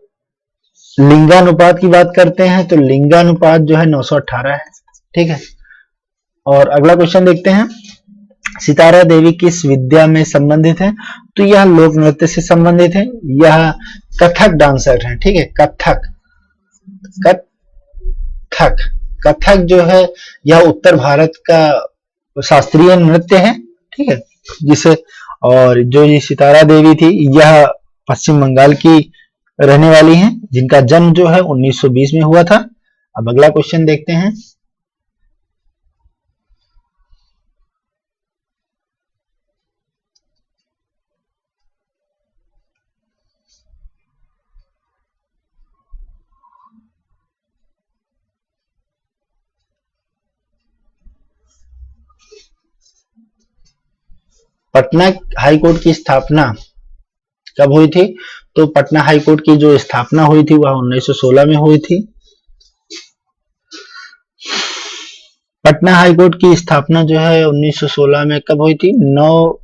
लिंगानुपात की बात करते हैं तो लिंगानुपात जो है 918 है। ठीक है, और अगला क्वेश्चन देखते हैं, सितारा देवी किस विद्या में संबंधित है? तो यह लोक नृत्य से संबंधित है, यह कथक डांसर है। ठीक है, कथक जो है यह उत्तर भारत का शास्त्रीय नृत्य है। ठीक है, जिसे, और जो ये सितारा देवी थी यह पश्चिम बंगाल की रहने वाली हैं, जिनका जन्म जो है 1920 में हुआ था। अब अगला क्वेश्चन देखते हैं, पटना हाई कोर्ट की स्थापना कब हुई थी? तो पटना हाई कोर्ट की जो स्थापना हुई थी वह 1916 में हुई थी। पटना हाई कोर्ट की स्थापना जो है 1916 में कब हुई थी? 9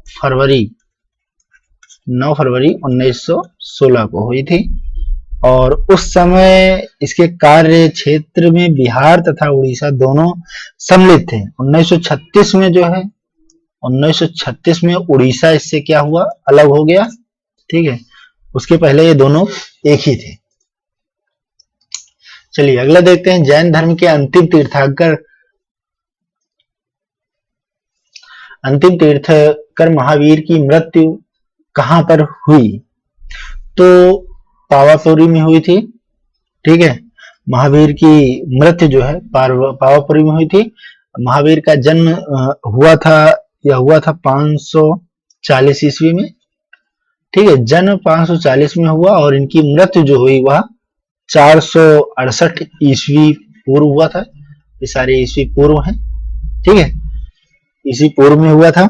फरवरी 1916 को हुई थी। और उस समय इसके कार्य क्षेत्र में बिहार तथा उड़ीसा दोनों सम्मिलित थे। 1936 में जो है 1936 में उड़ीसा इससे क्या हुआ? अलग हो गया। ठीक है, उसके पहले ये दोनों एक ही थे। चलिए अगला देखते हैं, जैन धर्म के अंतिम तीर्थकर महावीर की मृत्यु कहां पर हुई? तो पावापुरी में हुई थी। ठीक है, महावीर की मृत्यु जो है पावापुरी में हुई थी। महावीर का जन्म हुआ था 540 ईस्वी में। ठीक है, जन्म 540 में हुआ और इनकी मृत्यु जो हुई वह 468 ईस्वी पूर्व हुआ था। ये सारे ईस्वी पूर्व हैं। ठीक है, ईस्वी पूर्व में हुआ था।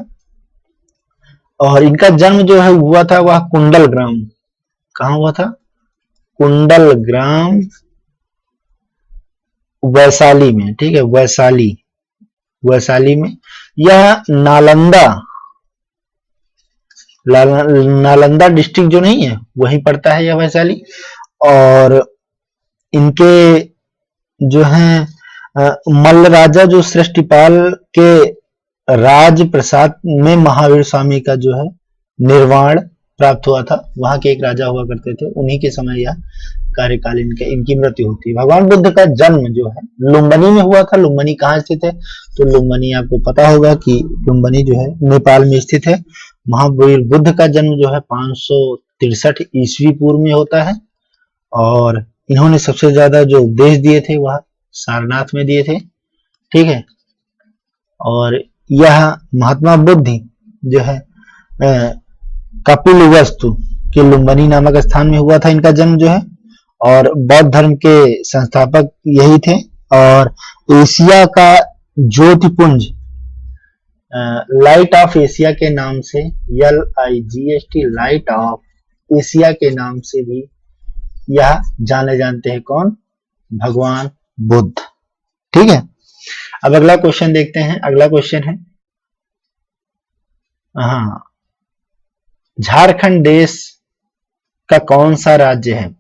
और इनका जन्म जो है हुआ था वह कुंडल ग्राम, कहां हुआ था? कुंडल ग्राम वैशाली में। ठीक है, वैशाली में। यह नालंदा डिस्ट्रिक्ट जो नहीं है वहीं पड़ता है यह वैशाली। और इनके जो हैं मल्ल राजा जो सृष्टिपाल के राज प्रसाद में महावीर स्वामी का जो है निर्वाण प्राप्त हुआ था। वहां के एक राजा हुआ करते थे, उन्हीं के समय यह कार्यकाल इनकी मृत्यु होती है। भगवान बुद्ध का जन्म जो है लुम्बिनी में हुआ था। लुम्बिनी कहाँ स्थित है? तो लुम्बिनी आपको पता होगा कि लुम्बिनी जो है नेपाल में स्थित है। महावीर बुद्ध का जन्म जो है 563 ईस्वी पूर्व में होता है। और इन्होंने सबसे ज्यादा जो उपदेश दिए थे वह सारनाथ में दिए थे। ठीक है, और यह महात्मा बुद्ध जो है कपिलवस्तु के लुम्बिनी नामक स्थान में हुआ था इनका जन्म जो है। और बौद्ध धर्म के संस्थापक यही थे। और एशिया का ज्योतिपुंज लाइट ऑफ एशिया के नाम से, LIGHT लाइट ऑफ एशिया के नाम से भी यह जाने जानते हैं। कौन? भगवान बुद्ध। ठीक है, अब अगला क्वेश्चन देखते हैं। अगला क्वेश्चन है, हाँ, झारखंड देश का कौन सा राज्य है?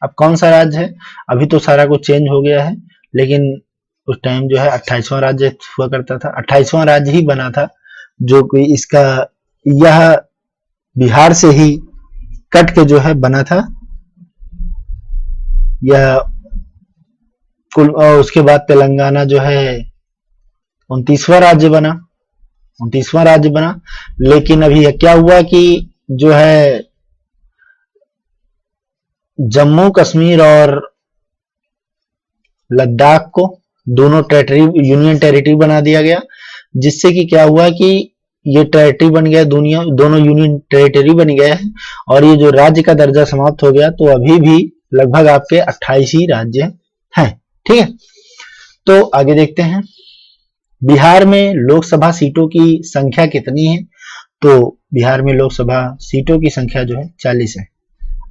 अब कौन सा राज्य है? अभी तो सारा कुछ चेंज हो गया है, लेकिन उस टाइम जो है 28वां राज्य हुआ करता था। 28वां राज्य ही बना था जो कि इसका यह बिहार से ही कट के जो है बना था यह कुल। और उसके बाद तेलंगाना जो है 29वां राज्य बना। लेकिन अभी क्या हुआ कि जो है जम्मू कश्मीर और लद्दाख को दोनों टेरिटरी यूनियन टेरिटरी बना दिया गया, जिससे कि क्या हुआ कि ये टेरिटरी बन गया, दोनों यूनियन टेरिटरी बन गया है और ये जो राज्य का दर्जा समाप्त हो गया। तो अभी भी लगभग आपके 28 ही राज्य हैं। ठीक है, तो आगे देखते हैं बिहार में लोकसभा सीटों की संख्या कितनी है। तो बिहार में लोकसभा सीटों की संख्या जो है 40 है।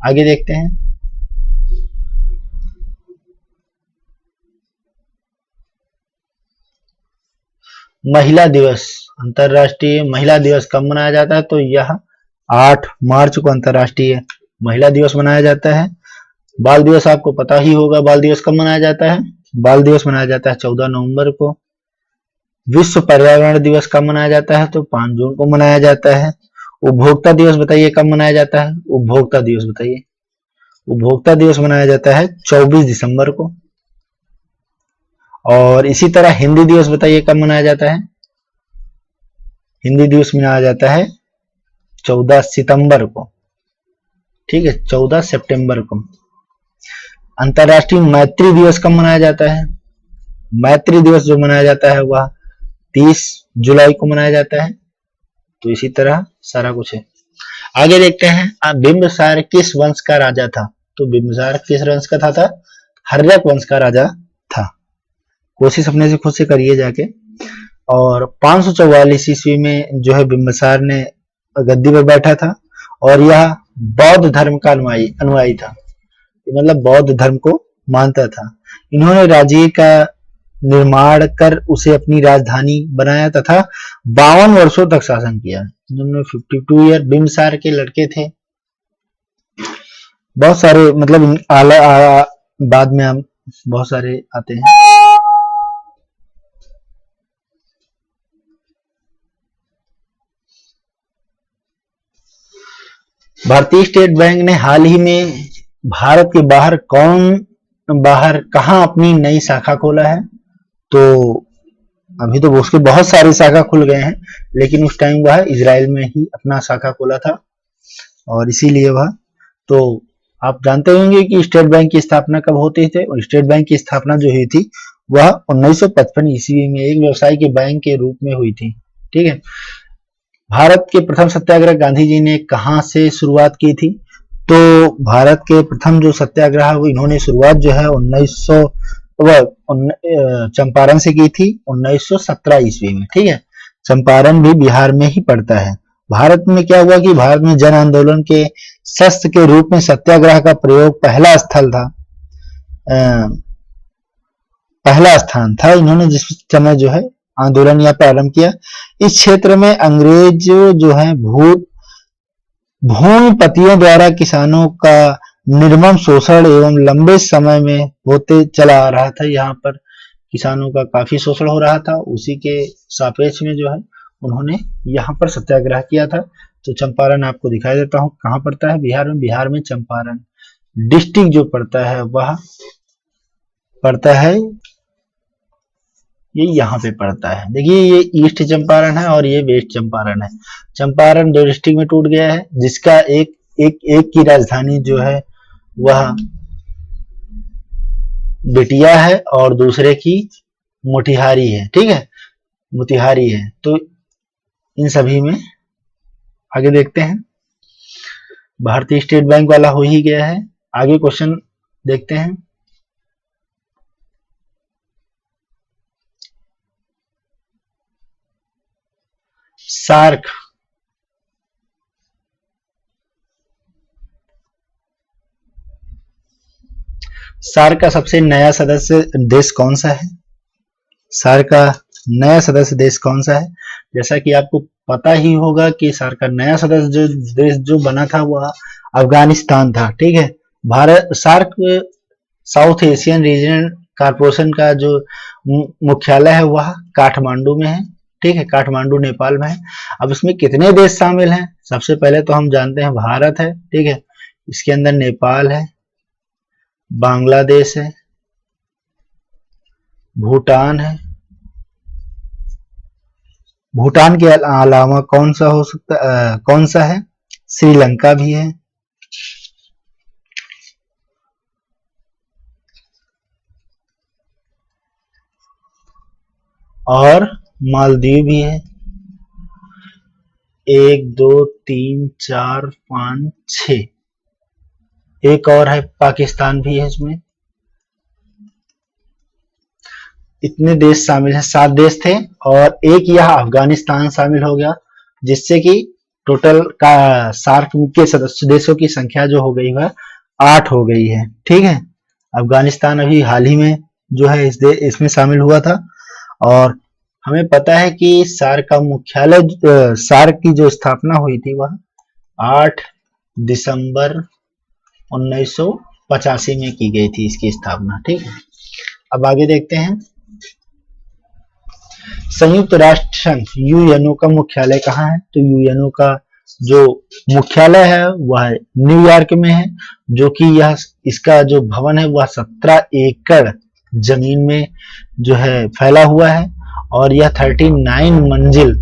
आगे देखते हैं महिला दिवस। अंतरराष्ट्रीय महिला दिवस कब मनाया जाता है? तो यह 8 मार्च को अंतरराष्ट्रीय महिला दिवस मनाया जाता है। बाल दिवस आपको पता ही होगा, बाल दिवस कब मनाया जाता है? बाल दिवस मनाया जाता है 14 नवंबर को। विश्व पर्यावरण दिवस कब मनाया जाता है? तो 5 जून को मनाया जाता है। उपभोक्ता दिवस बताइए कब मनाया जाता है? उपभोक्ता दिवस बताइए। उपभोक्ता दिवस मनाया जाता है 24 दिसंबर को। और इसी तरह हिंदी दिवस बताइए कब मनाया जाता है? हिंदी दिवस मनाया जाता है 14 सितंबर को। ठीक है, 14 सितंबर को। अंतरराष्ट्रीय मैत्री दिवस कब मनाया जाता है? मैत्री दिवस जो मनाया जाता है वह 30 जुलाई को मनाया जाता है। तो इसी तरह सारा कुछ है। आगे देखते हैं बिंबिसार किस वंश का राजा था? तो बिंबिसार किस वंश का था? हर्यक वंश का राजा था। कोशिश अपने से खुद से करिए जाके। और 544 ईस्वी में जो है बिंबिसार ने गद्दी पर बैठा था और यह बौद्ध धर्म का अनुयायी था, मतलब बौद्ध धर्म को मानता था। इन्होंने राज्य का निर्माण कर उसे अपनी राजधानी बनाया तथा 52 वर्षों तक शासन किया। इन्होंने 52 ईयर बिंबिसार के लड़के थे। बहुत सारे मतलब बाद में हम बहुत सारे आते हैं। भारतीय स्टेट बैंक ने हाल ही में भारत के बाहर कहां अपनी नई शाखा खोला है? तो अभी तो उसके बहुत सारी शाखा खुल गए हैं, लेकिन उस टाइम वह इजराइल में ही अपना शाखा खोला था और इसीलिए वह, तो आप जानते होंगे कि स्टेट बैंक की स्थापना कब होती थी। और स्टेट बैंक की स्थापना जो हुई थी वह 1955 ईस्वी में एक व्यवसायिक बैंक के रूप में हुई थी। ठीक है, भारत के प्रथम सत्याग्रह गांधी जी ने कहां से शुरुआत की थी? तो भारत के प्रथम जो सत्याग्रह इन्होंने शुरुआत जो है 1900 चंपारण से की थी 1917 ईस्वी में। ठीक है, चंपारण भी बिहार में ही पड़ता है। भारत में क्या हुआ कि भारत में जन आंदोलन के शस्त्र के रूप में सत्याग्रह का प्रयोग पहला स्थान था। इन्होंने जिस समय जो है आंदोलन या प्रारंभ किया, इस क्षेत्र में अंग्रेज जो है भूमिपतियों द्वारा किसानों का निर्मम शोषण एवं लंबे समय में होते चला आ रहा था। यहाँ पर किसानों का काफी शोषण हो रहा था, उसी के सापेक्ष में जो है उन्होंने यहाँ पर सत्याग्रह किया था। तो चंपारण आपको दिखाई देता हूँ कहाँ पड़ता है? बिहार में चंपारण डिस्ट्रिक्ट जो पड़ता है वह पड़ता है, ये यहाँ पे पड़ता है। देखिए ये ईस्ट चंपारण है और ये वेस्ट चंपारण है। चंपारण 2 डिस्ट्रिक्ट में टूट गया है, जिसका एक की राजधानी जो है वह बेटिया है और दूसरे की मोतिहारी है। ठीक है, मोतिहारी है। तो इन सभी में आगे देखते हैं। भारतीय स्टेट बैंक वाला हो ही गया है। आगे क्वेश्चन देखते हैं। सार्क का सबसे नया सदस्य देश कौन सा है? सार्क का नया सदस्य देश कौन सा है? जैसा कि आपको पता ही होगा कि सार्क का नया सदस्य देश जो बना था वह अफगानिस्तान था। ठीक है, SAARC South Asian region corporation का जो मुख्यालय है वह काठमांडू में है। ठीक है, काठमांडू नेपाल में है। अब इसमें कितने देश शामिल हैं? सबसे पहले तो हम जानते हैं भारत है, ठीक है, इसके अंदर नेपाल है, बांग्लादेश है, भूटान है, भूटान के अलावा कौन सा हो सकता कौन सा है? श्रीलंका भी है, और मालदीव भी है। 1 2 3 4 5 6, एक और है, पाकिस्तान भी है इसमें। इतने देश शामिल हैं, 7 देश थे, और एक यह अफगानिस्तान शामिल हो गया, जिससे कि टोटल का सार्क के सदस्य देशों की संख्या जो हो गई है 8 हो गई है, ठीक है। अफगानिस्तान अभी हाल ही में जो है इसमें शामिल हुआ था। और हमें पता है कि सार्क का मुख्यालय, सार्क की जो स्थापना हुई थी वह 8 दिसंबर 1985 में की गई थी इसकी स्थापना, ठीक है। अब आगे देखते हैं, संयुक्त राष्ट्र संघ यूएनओ का मुख्यालय कहाँ है? तो यूएनओ का जो मुख्यालय है वह न्यूयॉर्क में है, जो कि यह इसका जो भवन है वह 17 एकड़ जमीन में जो है फैला हुआ है, और यह 39 मंजिल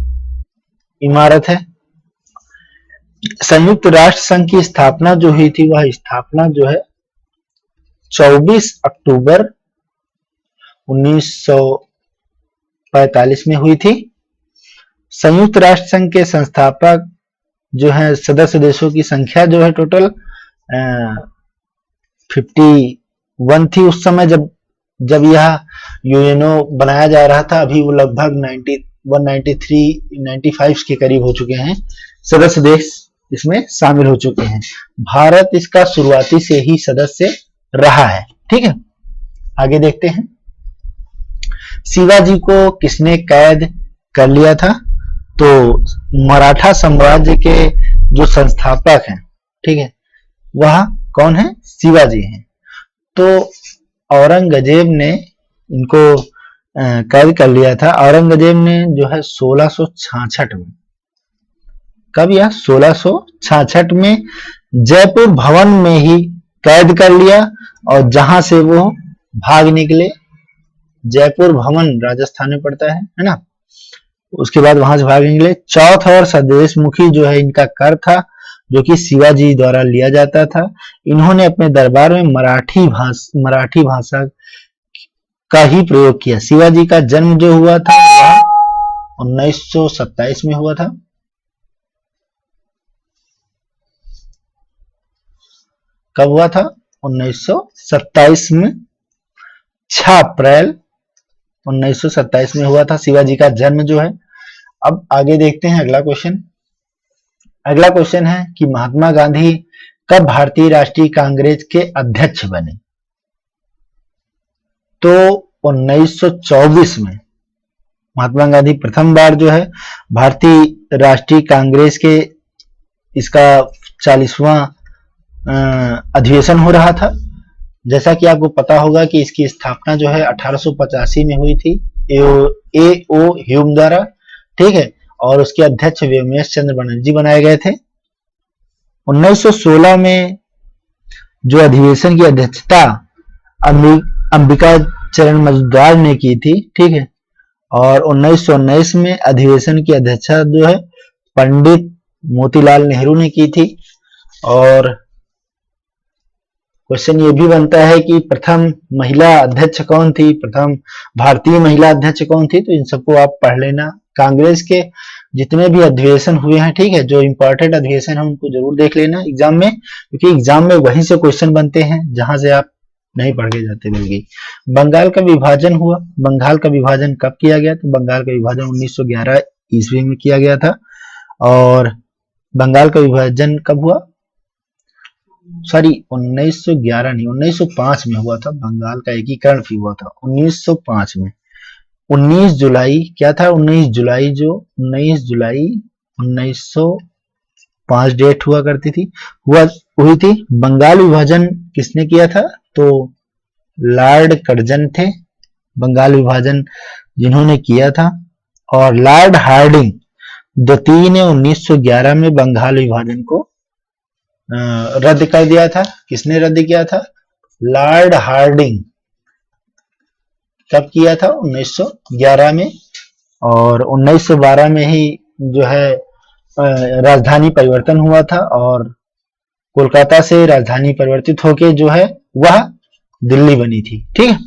इमारत है। संयुक्त राष्ट्र संघ की स्थापना जो हुई थी वह स्थापना जो है 24 अक्टूबर 1945 में हुई थी। संयुक्त राष्ट्र संघ के संस्थापक जो है सदस्य देशों की संख्या जो है टोटल 51 थी उस समय जब यह यूएनओ बनाया जा रहा था। अभी वो लगभग 193-95 के करीब हो चुके हैं, सदस्य देश इसमें शामिल हो चुके हैं। भारत इसका शुरुआती से ही सदस्य रहा है, ठीक है। आगे देखते हैं, शिवाजी को किसने कैद कर लिया था? तो मराठा साम्राज्य के जो संस्थापक हैं, ठीक है, वह कौन है? शिवाजी हैं। तो औरंगजेब ने इनको कैद कर लिया था। औरंगजेब ने जो है 1666 में, कब? यह 1666 में जयपुर भवन में ही कैद कर लिया, और जहां से वो भाग निकले। जयपुर भवन राजस्थान में पड़ता है ना। उसके बाद वहां से भाग निकले। चौथ और स्वदेश मुखी जो है इनका कर था, जो कि शिवाजी द्वारा लिया जाता था। इन्होंने अपने दरबार में मराठी भाषा का ही प्रयोग किया। शिवाजी का जन्म जो हुआ था वह 1927 में हुआ था। कब हुआ था? 1927 में, 6 अप्रैल 1927 में हुआ था शिवाजी का जन्म जो है। अब आगे देखते हैं अगला क्वेश्चन। अगला क्वेश्चन है कि महात्मा गांधी कब भारतीय राष्ट्रीय कांग्रेस के अध्यक्ष बने? तो 1924 में महात्मा गांधी प्रथम बार जो है भारतीय राष्ट्रीय कांग्रेस के इसका 40वां अधिवेशन हो रहा था। जैसा कि आपको पता होगा कि इसकी स्थापना जो है 1885 में हुई थी ए.ओ. ह्यूम द्वारा, ठीक है, और उसके अध्यक्ष व्योमेश चंद्र बनर्जी बनाए गए थे। 1916 में जो अधिवेशन की अध्यक्षता अंबिका चरण मजूमदार ने की थी, ठीक है, और 1919 में अधिवेशन की अध्यक्षता जो है पंडित मोतीलाल नेहरू ने की थी। और क्वेश्चन ये भी बनता है कि प्रथम महिला अध्यक्ष कौन थी, प्रथम भारतीय महिला अध्यक्ष कौन थी? तो इन सबको आप पढ़ लेना। कांग्रेस के जितने भी अधिवेशन हुए हैं, ठीक है, जो इंपॉर्टेंट अधिवेशन है उनको जरूर देख लेना एग्जाम में, क्योंकि एग्जाम में वहीं से क्वेश्चन बनते हैं जहां से आप नहीं पढ़ के जाते बल्कि। बंगाल का विभाजन हुआ। बंगाल का विभाजन कब किया गया? तो बंगाल का विभाजन 1911 ईस्वी में किया गया था। और बंगाल का विभाजन कब हुआ? सॉरी, 1911 नहीं, 1905 में हुआ था। बंगाल का एकीकरण भी हुआ था 1905 में। 19 जुलाई क्या था? 19 जुलाई 1905 डेट हुआ करती थी, हुई थी। बंगाल विभाजन किसने किया था? तो लॉर्ड कर्जन थे बंगाल विभाजन जिन्होंने किया था। और लॉर्ड हार्डिंग द्वितीय ने 1911 में बंगाल विभाजन को रद्द कर दिया था। किसने रद्द किया था? Lord Hardinge. कब किया था? 1911 में। और 1912 में ही जो है राजधानी परिवर्तन हुआ था और कोलकाता से राजधानी परिवर्तित होके जो है वह दिल्ली बनी थी। ठीक है,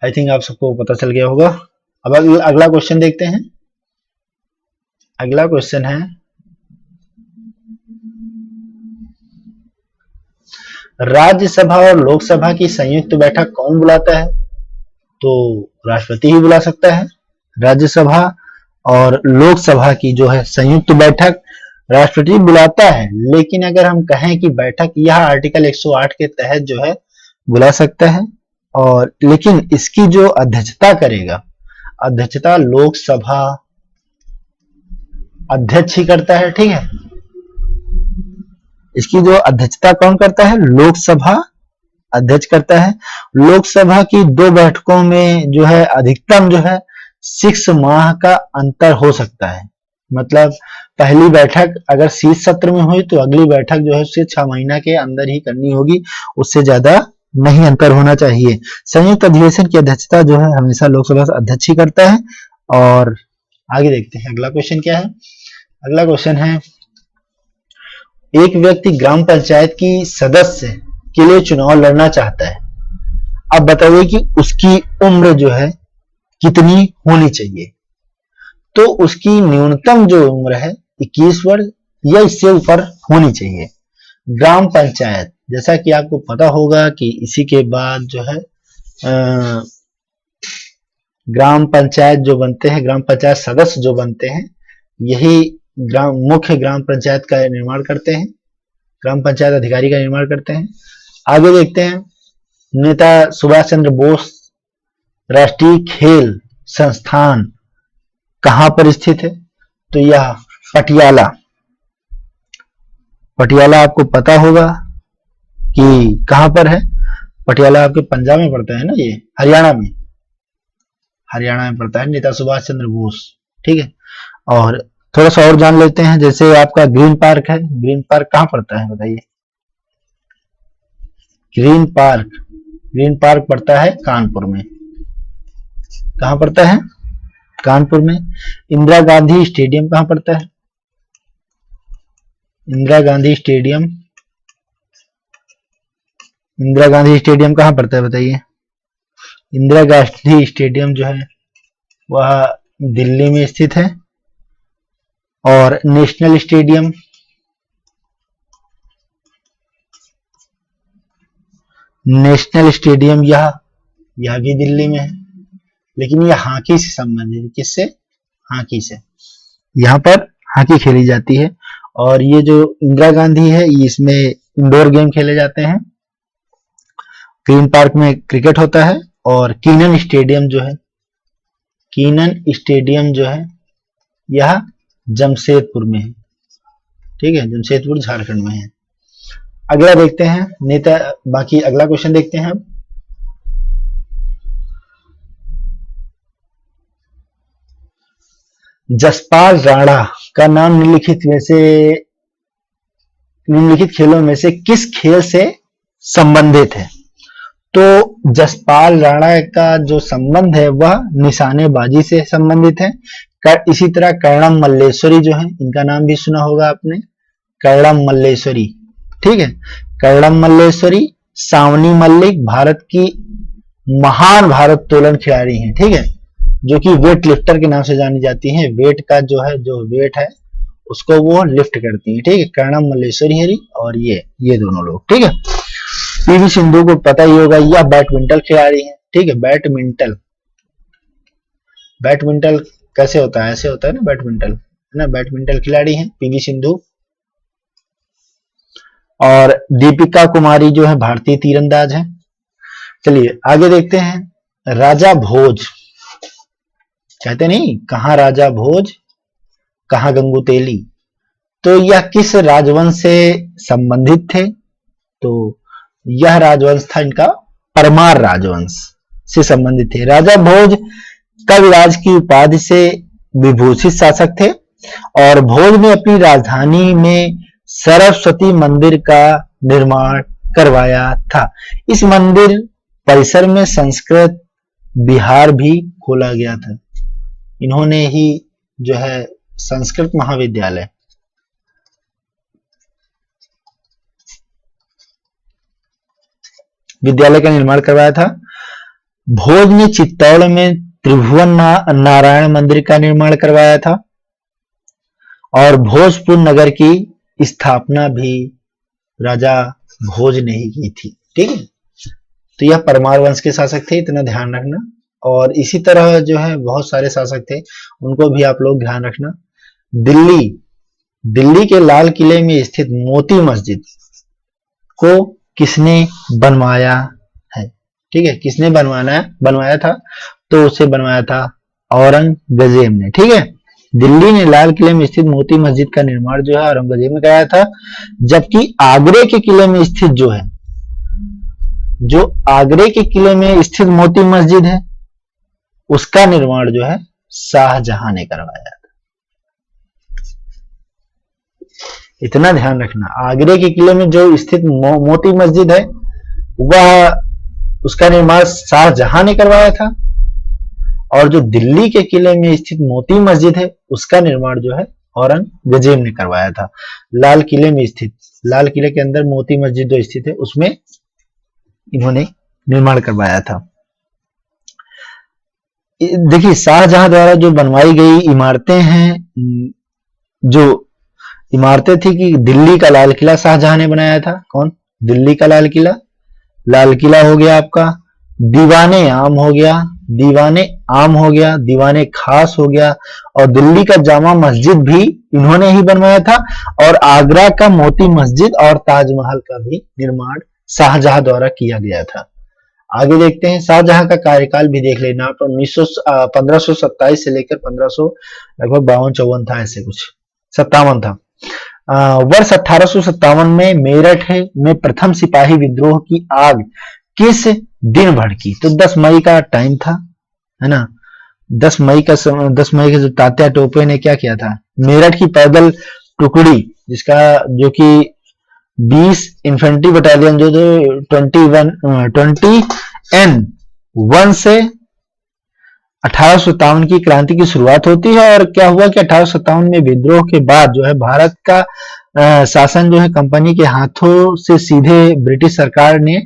आई थिंक आप सबको पता चल गया होगा। अब अगला क्वेश्चन देखते हैं। अगला क्वेश्चन है, राज्यसभा और लोकसभा की संयुक्त बैठक कौन बुलाता है? तो राष्ट्रपति ही बुला सकता है। राज्यसभा और लोकसभा की जो है संयुक्त बैठक राष्ट्रपति बुलाता है, लेकिन अगर हम कहें कि बैठक यह आर्टिकल 108 के तहत जो है बुला सकता है, और लेकिन इसकी जो अध्यक्षता करेगा, अध्यक्षता लोकसभा अध्यक्ष ही करता है। ठीक है, इसकी जो अध्यक्षता कौन करता है? लोकसभा अध्यक्ष करता है। लोकसभा की 2 बैठकों में जो है अधिकतम जो है 6 माह का अंतर हो सकता है। मतलब पहली बैठक अगर शीत सत्र में हुई तो अगली बैठक जो है उससे 6 महीना के अंदर ही करनी होगी, उससे ज्यादा नहीं अंतर होना चाहिए। संयुक्त अधिवेशन की अध्यक्षता जो है हमेशा लोकसभा अध्यक्ष ही करता है। और आगे देखते हैं अगला क्वेश्चन क्या है। अगला क्वेश्चन है, एक व्यक्ति ग्राम पंचायत की सदस्य के लिए चुनाव लड़ना चाहता है। अब बताइए कि उसकी उम्र जो है कितनी होनी चाहिए? तो उसकी न्यूनतम जो उम्र है 21 वर्ष या इससे ऊपर होनी चाहिए। ग्राम पंचायत, जैसा कि आपको पता होगा कि इसी के बाद जो है ग्राम पंचायत जो बनते हैं, ग्राम पंचायत सदस्य जो बनते हैं, यही मुख्य ग्राम पंचायत का निर्माण करते हैं, ग्राम पंचायत अधिकारी का निर्माण करते हैं। आगे देखते हैं, नेता सुभाष चंद्र बोस राष्ट्रीय खेल संस्थान कहां पर स्थित है? तो यह पटियाला। पटियाला आपको पता होगा कि कहां पर है? पटियाला आपके पंजाब में पड़ता है ना, ये हरियाणा में, हरियाणा में पड़ता है, नेता सुभाष चंद्र बोस। ठीक है, और थोड़ा सा और जान लेते हैं। जैसे आपका ग्रीन पार्क है, ग्रीन पार्क कहां पड़ता है बताइए? ग्रीन पार्क पड़ता है कानपुर में। कहां पड़ता है? कानपुर में। इंदिरा गांधी स्टेडियम कहां पड़ता है? इंदिरा गांधी स्टेडियम कहां पड़ता है बताइए? इंदिरा गांधी स्टेडियम जो है वह दिल्ली में स्थित है। और नेशनल स्टेडियम यह भी दिल्ली में है, लेकिन यह हॉकी से संबंधित है। किससे? हॉकी से। यहाँ पर हॉकी खेली जाती है। और ये जो इंदिरा गांधी है, इसमें इंडोर गेम खेले जाते हैं। ग्रीन पार्क में क्रिकेट होता है। और कीनन स्टेडियम जो है यह जमशेदपुर में है। ठीक है, जमशेदपुर झारखंड में है। अगला देखते हैं बाकी अगला क्वेश्चन देखते हैं हम। जसपाल राणा का नाम निम्नलिखित खेलों में से किस खेल से संबंधित है? तो जसपाल राणा का जो संबंध है वह निशानेबाजी से संबंधित है। इसी तरह कर्णम मल्लेश्वरी जो है, इनका नाम भी सुना होगा आपने, कर्णम मल्लेश्वरी। ठीक है, कर्णम मल्लेश्वरी, सावनी मल्लिक भारत की महान भारोत्तोलन खिलाड़ी हैं। ठीक है, जो कि वेट लिफ्टर के नाम से जानी जाती हैं। वेट का जो वेट है उसको वो लिफ्ट करती हैं। ठीक है, कर्णम मल्लेश्वरी हरी और ये दोनों लोग। ठीक है, पीवी सिंधु को पता ही होगा, यह बैडमिंटन खिलाड़ी है। ठीक है, बैडमिंटन कैसे होता है? ऐसे होता है ना बैडमिंटन, है ना, बैडमिंटन खिलाड़ी हैं पीवी सिंधु। और दीपिका कुमारी जो है भारतीय तीरंदाज है। चलिए आगे देखते हैं। राजा भोज, कहते नहीं कहां राजा भोज कहां गंगू तेली, तो यह किस राजवंश से संबंधित थे? तो यह राजवंश था इनका परमार राजवंश से संबंधित थे। राजा भोज कविराज की उपाधि से विभूषित शासक थे और भोज ने अपनी राजधानी में सरस्वती मंदिर का निर्माण करवाया था। इस मंदिर परिसर में संस्कृत विहार भी खोला गया था। इन्होंने ही जो है संस्कृत महाविद्यालय का निर्माण करवाया था। भोज ने चित्तौड़ में त्रिभुवन नारायण मंदिर का निर्माण करवाया था और भोजपुर नगर की स्थापना भी राजा भोज ने ही की थी। ठीक है, तो यह परमार वंश के शासक थे, इतना ध्यान रखना। और इसी तरह जो है बहुत सारे शासक थे, उनको भी आप लोग ध्यान रखना। दिल्ली के लाल किले में स्थित मोती मस्जिद को किसने बनवाया है? ठीक है, किसने बनवाया था? तो उसे बनवाया था औरंगजेब ने। ठीक है, दिल्ली ने लाल किले में स्थित मोती मस्जिद का निर्माण जो है औरंगजेब ने कराया था, जबकि आगरे के किले में स्थित जो आगरे के किले में स्थित मोती मस्जिद है उसका निर्माण जो है शाहजहां ने करवाया था। इतना ध्यान रखना, आगरे के किले में जो स्थित मोती मस्जिद है वह उसका निर्माण शाहजहां ने करवाया था और जो दिल्ली के किले में स्थित मोती मस्जिद है उसका निर्माण जो है औरंगजेब ने करवाया था। लाल किले के अंदर मोती मस्जिद जो स्थित है उसमें इन्होंने निर्माण करवाया था। देखिए, शाहजहां द्वारा जो बनवाई गई इमारतें हैं, जो इमारतें थी कि दिल्ली का लाल किला शाहजहां ने बनाया था। कौन? दिल्ली का लाल किला हो गया आपका, दीवाने आम हो गया, दीवाने खास हो गया और दिल्ली का जामा मस्जिद भी इन्होंने ही बनवाया था और आगरा का मोती मस्जिद और ताजमहल का भी निर्माण शाहजहां द्वारा किया गया था। आगे देखते हैं, शाहजहां का कार्यकाल भी देख लेना आप। 1527 से लेकर 1500 लगभग 52-54 था, ऐसे कुछ 57 था। वर्ष 1857 में मेरठ में प्रथम सिपाही विद्रोह की आग किस दिन भड़की? तो 10 मई का टाइम था, है ना। 10 मई के जो तात्या टोपे ने क्या किया था, मेरठ की पैदल टुकड़ी जो कि 20 इन्फेंट्री बटालियन जो 20N1 से 1857 की क्रांति की शुरुआत होती है। और क्या हुआ कि 1857 में विद्रोह के बाद जो है भारत का शासन जो है कंपनी के हाथों से सीधे ब्रिटिश सरकार ने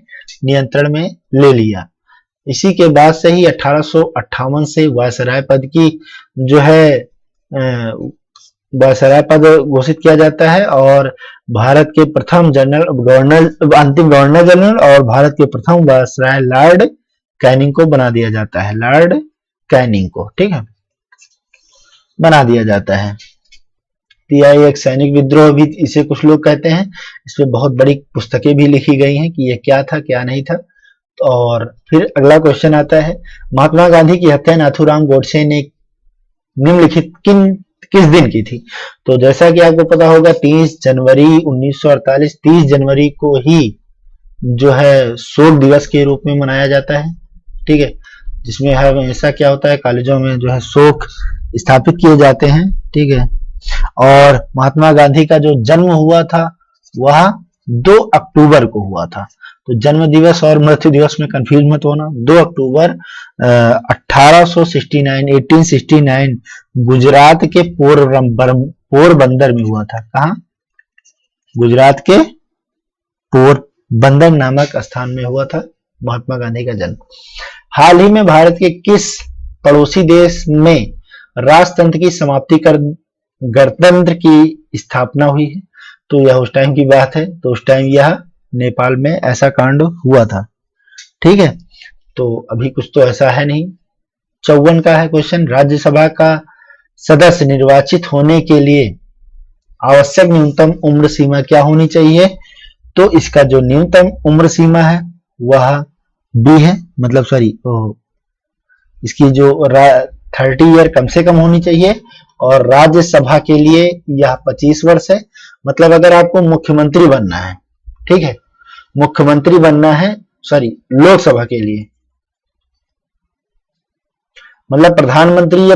नियंत्रण में ले लिया। इसी के बाद से ही 1858 से वायसराय पद की जो है वायसराय पद घोषित किया जाता है और भारत के प्रथम अंतिम गवर्नर जनरल और भारत के प्रथम वायसराय लॉर्ड कैनिंग को बना दिया जाता है। लॉर्ड कैनिंग को, ठीक है, बना दिया जाता है। यह एक सैनिक विद्रोह भी इसे कुछ लोग कहते हैं। इसमें बहुत बड़ी पुस्तकें भी लिखी गई हैं कि यह क्या था क्या नहीं था। और फिर अगला क्वेश्चन आता है, महात्मा गांधी की हत्या नाथूराम गोडसे ने निम्नलिखित किस दिन की थी? तो जैसा कि आपको पता होगा 30 जनवरी 1948, 30 जनवरी को ही जो है शोक दिवस के रूप में मनाया जाता है। ठीक है, जिसमें हमेशा क्या होता है, कॉलेजों में जो है शोक स्थापित किए जाते हैं। ठीक है, और महात्मा गांधी का जो जन्म हुआ था वह 2 अक्टूबर को हुआ था। तो जन्म दिवस और मृत्यु दिवस में कंफ्यूज मत होना। 2 अक्टूबर 1869 गुजरात के पोरबंदर में हुआ था। कहाँ? गुजरात के पोरबंदर नामक स्थान में हुआ था महात्मा गांधी का जन्म। हाल ही में भारत के किस पड़ोसी देश में राजतंत्र की समाप्ति कर गणतंत्र की स्थापना हुई है? तो यह उस टाइम की बात है। तो उस टाइम यह नेपाल में ऐसा कांड हुआ था। ठीक है, तो अभी कुछ तो ऐसा है नहीं। 54 का है क्वेश्चन, राज्यसभा का सदस्य निर्वाचित होने के लिए आवश्यक न्यूनतम उम्र सीमा क्या होनी चाहिए? तो इसका जो न्यूनतम उम्र सीमा है वह बी है, मतलब इसकी जो 30 ईयर कम से कम होनी चाहिए और राज्यसभा के लिए यह 25 वर्ष है। मतलब अगर आपको मुख्यमंत्री बनना है, ठीक है, मुख्यमंत्री बनना है, लोकसभा के लिए मतलब प्रधानमंत्री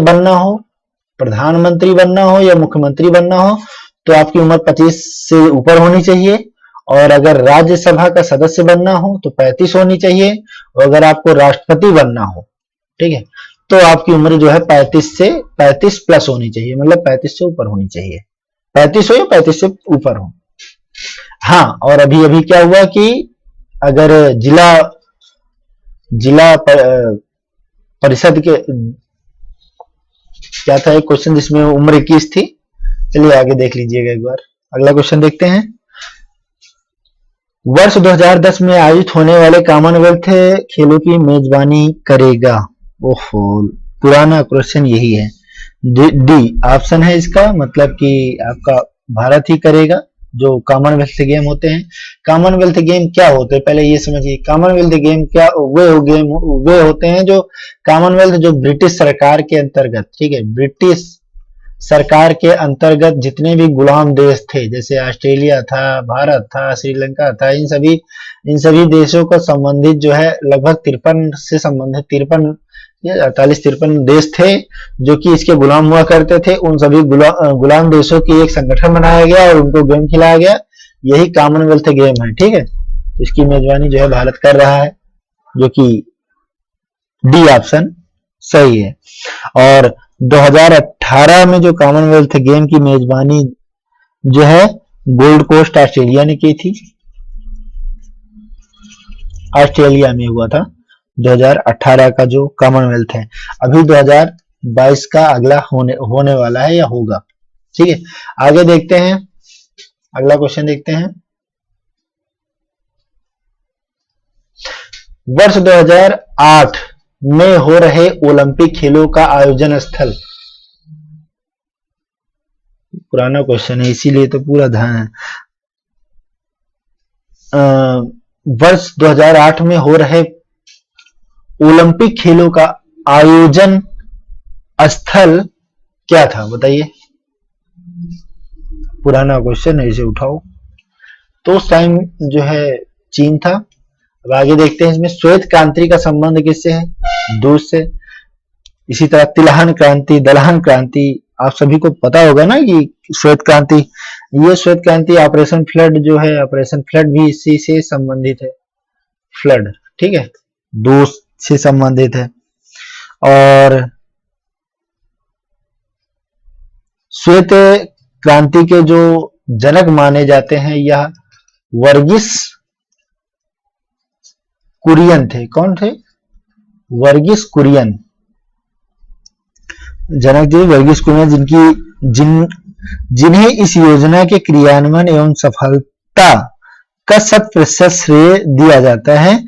बनना हो या मुख्यमंत्री बनना हो तो आपकी उम्र 25 से ऊपर होनी चाहिए, और अगर राज्यसभा का सदस्य बनना हो तो 35 होनी चाहिए, और अगर आपको राष्ट्रपति बनना हो, ठीक है, तो आपकी उम्र जो है 35 प्लस होनी चाहिए, मतलब 35 से ऊपर होनी चाहिए, 35 हो या 35 से ऊपर हो। हाँ, और अभी अभी क्या हुआ कि अगर जिला जिला परिषद के क्या था एक क्वेश्चन जिसमें उम्र 21 थी, चलिए आगे देख लीजिएगा एक बार। अगला क्वेश्चन देखते हैं। वर्ष 2010 में आयोजित होने वाले कॉमनवेल्थ खेलों की मेजबानी करेगा। ओहो, पुराना क्वेश्चन यही है। डी ऑप्शन है इसका, मतलब कि आपका भारत ही करेगा जो कॉमनवेल्थ गेम होते हैं। कॉमनवेल्थ गेम क्या होते हैं पहले ये समझिए। कॉमनवेल्थ गेम क्या वे होते हैं जो कॉमनवेल्थ जो ब्रिटिश सरकार के अंतर्गत, ठीक है, ब्रिटिश सरकार के अंतर्गत जितने भी गुलाम देश थे, जैसे ऑस्ट्रेलिया था, भारत था, श्रीलंका था, इन सभी देशों को संबंधित जो है लगभग 53 से संबंधित 53 या 48-53 देश थे जो कि इसके गुलाम हुआ करते थे। उन सभी गुलाम देशों की एक संगठन बनाया गया और उनको गेम खिलाया गया। यही कॉमनवेल्थ गेम है, ठीक है। तो इसकी मेजबानी जो है भारत कर रहा है, जो कि डी ऑप्शन सही है। और 2018 में जो कॉमनवेल्थ गेम की मेजबानी जो है गोल्ड कोस्ट ऑस्ट्रेलिया ने की थी, ऑस्ट्रेलिया में हुआ था 2018 का जो कॉमनवेल्थ है। अभी 2022 का अगला होने वाला है या होगा, ठीक है। आगे देखते हैं, अगला क्वेश्चन देखते हैं। वर्ष 2008 में हो रहे ओलंपिक खेलों का आयोजन स्थल। पुराना क्वेश्चन है इसीलिए तो पूरा ध्यान है। वर्ष 2008 में हो रहे ओलंपिक खेलों का आयोजन स्थल क्या था बताइए। पुराना क्वेश्चन है, इसे उठाओ। तो उस टाइम जो है चीन था। अब आगे देखते हैं इसमें श्वेत क्रांति का संबंध किससे है? दूध से। इसी तरह तिलहन क्रांति, दलहन क्रांति, आप सभी को पता होगा ना कि श्वेत क्रांति, ये श्वेत क्रांति ऑपरेशन फ्लड जो है, ऑपरेशन फ्लड भी इसी से संबंधित है। फ्लड, ठीक है, दूध से संबंधित है। और श्वेत क्रांति के जो जनक माने जाते हैं यह वर्गीस कुरियन थे। कौन थे? वर्गीस कुरियन। जनक जी वर्गीस कुरियन, जिन्हें इस योजना के क्रियान्वयन एवं सफलता का 100% श्रेय दिया जाता है।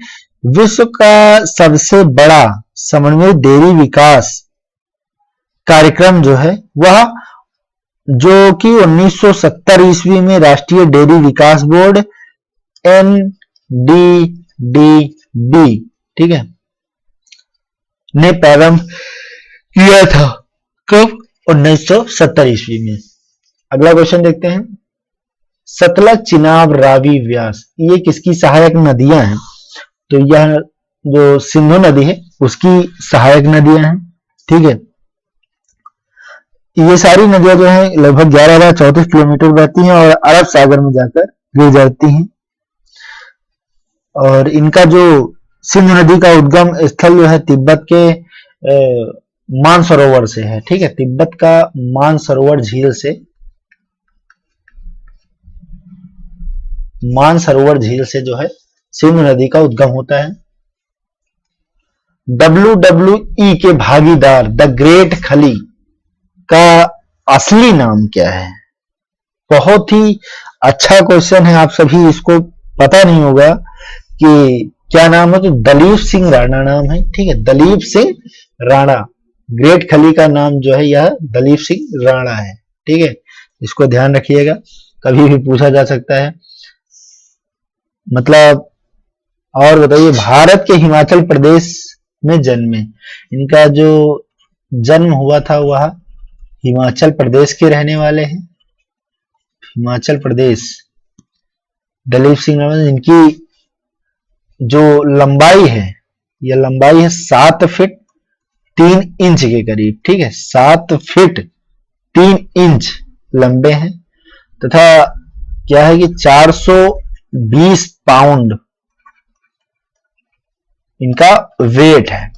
विश्व का सबसे बड़ा समन्वित डेयरी विकास कार्यक्रम जो है वह, जो कि 1970 ईस्वी में राष्ट्रीय डेयरी विकास बोर्ड NDDB, ठीक है, ने प्रारंभ किया था। कब? 1970 ईस्वी में। अगला क्वेश्चन देखते हैं। सतलज, चिनाब, रावी, व्यास, ये किसकी सहायक नदियां हैं? तो यह जो सिंधु नदी है उसकी सहायक नदियां हैं, ठीक है। ये सारी नदियां जो है लगभग 11,034 किलोमीटर बहती हैं और अरब सागर में जाकर गिर जाती हैं। और इनका जो सिंधु नदी का उद्गम स्थल जो है तिब्बत के मानसरोवर से है, ठीक है, तिब्बत का मानसरोवर झील से जो है सिंधु नदी का उद्गम होता है। WWE के भागीदार द ग्रेट खली का असली नाम क्या है? बहुत ही अच्छा क्वेश्चन है, आप सभी इसको पता नहीं होगा कि क्या नाम है। तो दलीप सिंह राणा नाम है, ठीक है, दलीप सिंह राणा। ग्रेट खली का नाम जो है यह दलीप सिंह राणा है, ठीक है, इसको ध्यान रखिएगा, कभी भी पूछा जा सकता है। मतलब, और बताइए, भारत के हिमाचल प्रदेश में जन्मे। इनका जो जन्म हुआ था वह हिमाचल प्रदेश के रहने वाले हैं। हिमाचल प्रदेश, दलीप सिंह राणा। इनकी जो लंबाई है, यह लंबाई है 7 फीट 3 इंच के करीब, ठीक है, 7 फीट 3 इंच लंबे हैं, तथा क्या है कि 420 पाउंड इनका वेट है।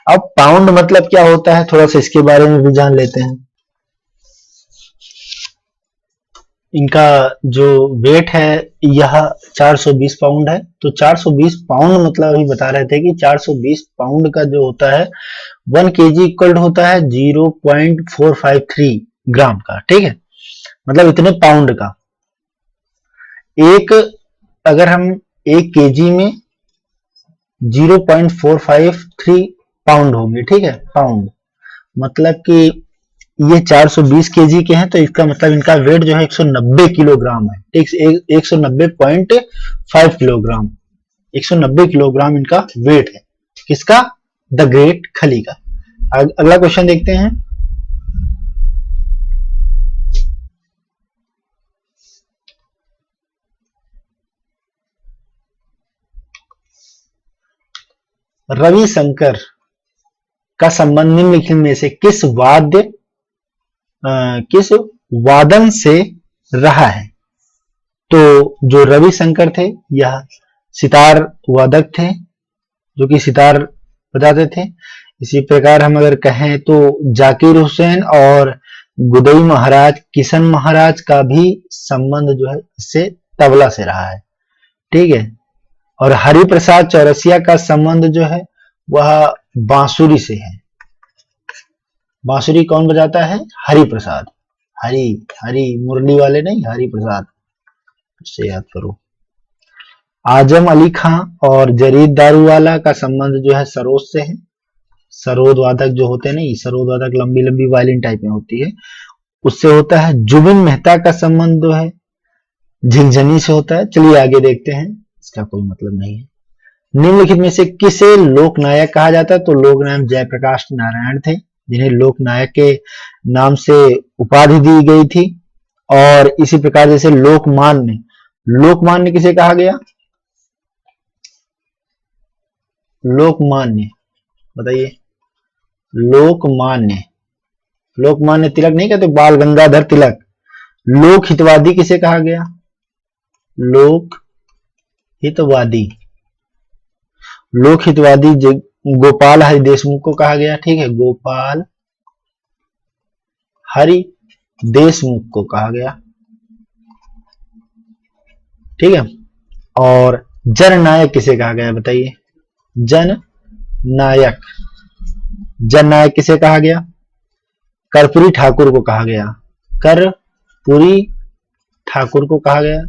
अब पाउंड मतलब क्या होता है, थोड़ा सा इसके बारे में भी जान लेते हैं। इनका जो वेट है यह 420 पाउंड है। तो 420 पाउंड मतलब अभी बता रहे थे कि 420 पाउंड का जो होता है 1 kg इक्वल होता है 0.453 ग्राम का, ठीक है, मतलब इतने पाउंड का एक, अगर हम 1 kg में 0.453 पाउंड होंगे, ठीक है, पाउंड मतलब कि ये 420 केजी के हैं, तो इसका मतलब इनका वेट जो है 190 किलोग्राम है, 190.5 किलोग्राम, 190 किलोग्राम इनका वेट है। किसका? द ग्रेट खली का। अगला क्वेश्चन देखते हैं। रविशंकर का संबंध निम्नलिखित में से किस वादन से रहा है? तो जो रविशंकर थे यह सितार वादक थे, जो कि सितार बजाते थे। इसी प्रकार हम अगर कहें तो जाकिर हुसैन और गुदई महाराज, किशन महाराज का भी संबंध जो है इससे तबला से रहा है, ठीक है। और हरिप्रसाद चौरसिया का संबंध जो है वह बांसुरी से है। बांसुरी कौन बजाता है? हरिप्रसाद। हरि हरि मुरली वाले नहीं, हरिप्रसाद, इससे याद करो। आजम अली खां और जरीद दारूवाला का संबंध जो है सरोद से है। सरोद वादक जो होते हैं नहीं, सरोद वादक लंबी लंबी वायलिन टाइप में होती है, उससे होता है। जुबिन मेहता का संबंध जो है झिंझनी से होता है। चलिए आगे देखते हैं, इसका कोई मतलब नहीं है। निम्नलिखित में से किसे लोकनायक कहा जाता है? तो लोकनायक जयप्रकाश नारायण थे, जिन्हें लोकनायक के नाम से उपाधि दी गई थी। और इसी प्रकार जैसे लोकमान्य, लोकमान्य किसे कहा गया? लोकमान्य बताइए। लोकमान्य, लोकमान्य तिलक नहीं कहते, बाल गंगाधर तिलक। लोक हितवादी किसे कहा गया? लोक हितवादी, लोक हितवादी गोपाल हरि देशमुख को कहा गया, ठीक है, गोपाल हरि देशमुख को कहा गया, ठीक है। और जननायक किसे कहा गया बताइए? जननायक, जननायक किसे कहा गया? कर्पूरी ठाकुर को कहा गया, कर्पूरी ठाकुर को कहा गया।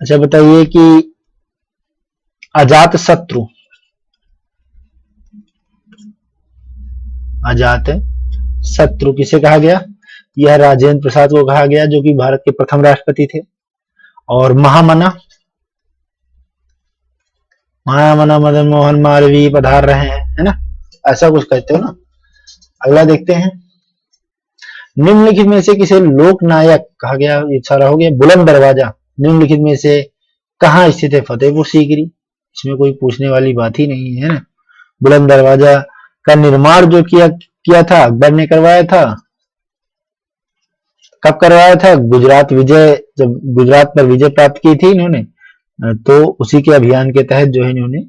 अच्छा बताइए कि अजात शत्रु, अजात शत्रु किसे कहा गया? यह राजेंद्र प्रसाद को कहा गया, जो कि भारत के प्रथम राष्ट्रपति थे। और महामना, महामना मदन मोहन मालवीय पधार रहे हैं, है ना, ऐसा कुछ कहते हो ना। अगला देखते हैं। निम्नलिखित में से किसे लोकनायक कहा गया? ये सारा हो गया। बुलंद दरवाजा निम्नलिखित में से कहाँ स्थित है? फतेहपुर सीकरी, इसमें कोई पूछने वाली बात ही नहीं है ना। बुलंद दरवाजा का निर्माण जो किया था अकबर ने करवाया था। कब करवाया था? गुजरात विजय, जब गुजरात पर विजय प्राप्त की थी इन्होंने, तो उसी के अभियान के तहत जो है इन्होंने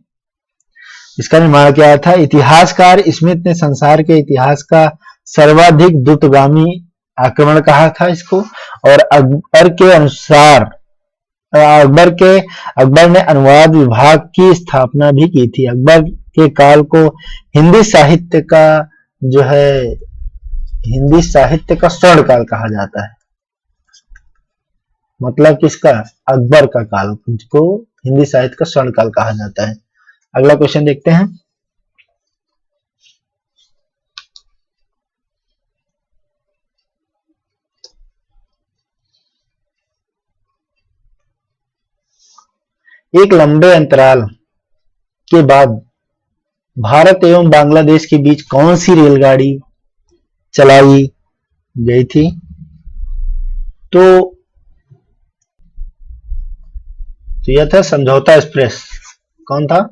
इसका निर्माण किया था। इतिहासकार स्मिथ ने संसार के इतिहास का सर्वाधिक द्रुतगामी आक्रमण कहा था इसको। और अकबर के अनुसार अकबर ने अनुवाद विभाग की स्थापना भी की थी। अकबर के काल को हिंदी साहित्य का जो है, हिंदी साहित्य का स्वर्ण काल कहा जाता है। मतलब किसका? अकबर का काल को हिंदी साहित्य का स्वर्ण काल कहा जाता है। अगला क्वेश्चन देखते हैं। एक लंबे अंतराल के बाद भारत एवं बांग्लादेश के बीच कौन सी रेलगाड़ी चलाई गई थी? तो यह था समझौता एक्सप्रेस। कौन था?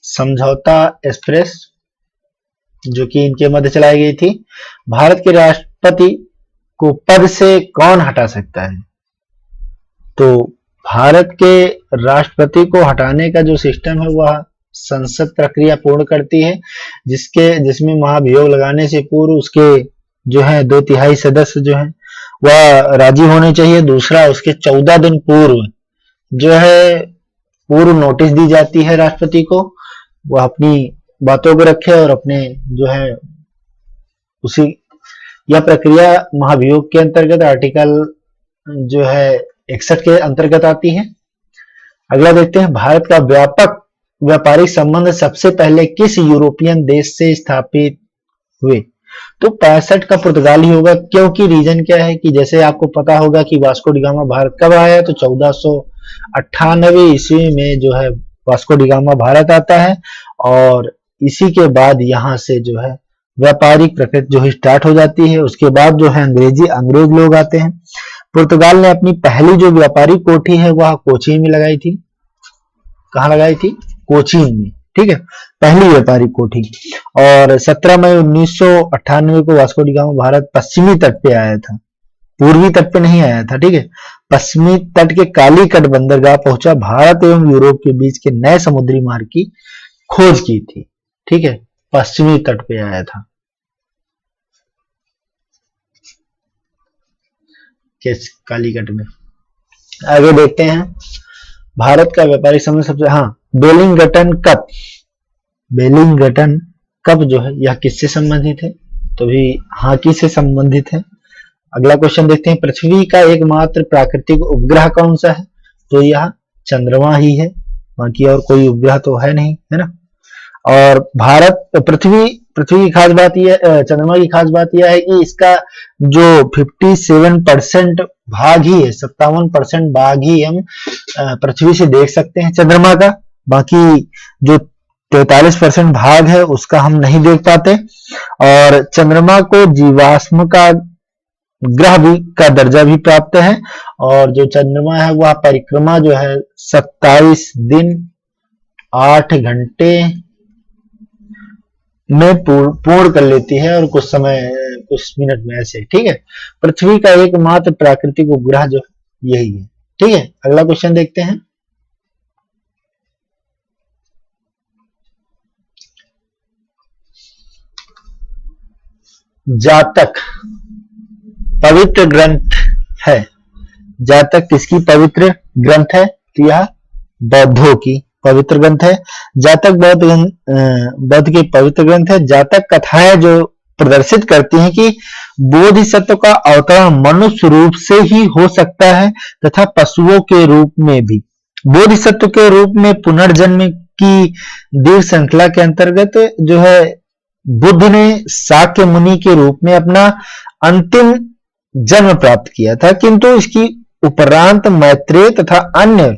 समझौता एक्सप्रेस जो कि इनके मध्य चलाई गई थी। भारत के राष्ट्रपति को पद से कौन हटा सकता है? तो भारत के राष्ट्रपति को हटाने का जो सिस्टम है वह संसद प्रक्रिया पूर्ण करती है, जिसमें महाभियोग लगाने से पूर्व उसके जो है 2/3 सदस्य जो है वह राजी होने चाहिए। दूसरा, उसके 14 दिन पूर्व जो है पूर्व नोटिस दी जाती है राष्ट्रपति को, वह अपनी बातों को रखे और अपने जो है उसी यह प्रक्रिया महाभियोग के अंतर्गत आर्टिकल जो है 61 के अंतर्गत आती है। अगला देखते हैं, भारत का व्यापक व्यापारिक संबंध सबसे पहले किस यूरोपियन देश से स्थापित हुए? तो 65 का पुर्तगाल ही होगा, क्योंकि रीजन क्या है कि जैसे आपको पता होगा कि वास्को डी गामा भारत कब आया, तो 1498 ईस्वी में जो है वास्को डी गामा भारत आता है और इसी के बाद यहाँ से जो है व्यापारिक प्रकृति जो स्टार्ट हो जाती है। उसके बाद जो है अंग्रेज लोग आते हैं। पुर्तगाल ने अपनी पहली जो व्यापारिक कोठी है वह कोचीन में लगाई थी। कहाँ लगाई थी? कोचीन में, ठीक है, पहली व्यापारिक कोठी। और 17 मई 1998 को वास्को डी गामा भारत पश्चिमी तट पे आया था, पूर्वी तट पे नहीं आया था, ठीक है। पश्चिमी तट के कालीकट बंदरगाह पहुंचा, भारत एवं यूरोप के बीच के नए समुद्री मार्ग की खोज की थी, ठीक है, पश्चिमी तट पे आया था। किस कालीकट में? आगे देखते हैं, भारत का व्यापारिक संबंध सबसे बेलिंगटन कप जो है यह किससे संबंधित है? तो भी हाकी से संबंधित है। अगला क्वेश्चन देखते हैं, पृथ्वी का एकमात्र प्राकृतिक उपग्रह कौन सा है? तो यह चंद्रमा ही है, बाकी और कोई उपग्रह तो है नहीं, है ना। और पृथ्वी की खास बात यह, चंद्रमा की खास बात यह है कि इसका जो 57% भाग ही है, 57% भाग ही हम पृथ्वी से देख सकते हैं चंद्रमा का, बाकी जो 43% भाग है उसका हम नहीं देख पाते। और चंद्रमा को जीवाश्म का ग्रह भी का दर्जा भी प्राप्त है और जो चंद्रमा है वह परिक्रमा जो है 27 दिन 8 घंटे में पूर्ण कर लेती है और कुछ मिनट में ऐसे, ठीक है। पृथ्वी का एकमात्र प्राकृतिक उपग्रह जो यही है, ठीक है। अगला क्वेश्चन देखते हैं, जातक पवित्र ग्रंथ है। जातक किसकी पवित्र ग्रंथ है? तो यह बौद्धों की पवित्र ग्रंथ है। जातक बौद्ध की पवित्र ग्रंथ है। जातक कथाएं जो प्रदर्शित करती हैं कि बोधिसत्व का अवतरण मनुष्य रूप से ही हो सकता है तथा पशुओं के रूप में भी। बोधिसत्व के रूप में पुनर्जन्म की दीर्घ श्रृंखला के अंतर्गत जो है बुद्ध ने शाक्य मुनि के रूप में अपना अंतिम जन्म प्राप्त किया था, किंतु इसकी उपरांत मैत्रेय तथा अन्य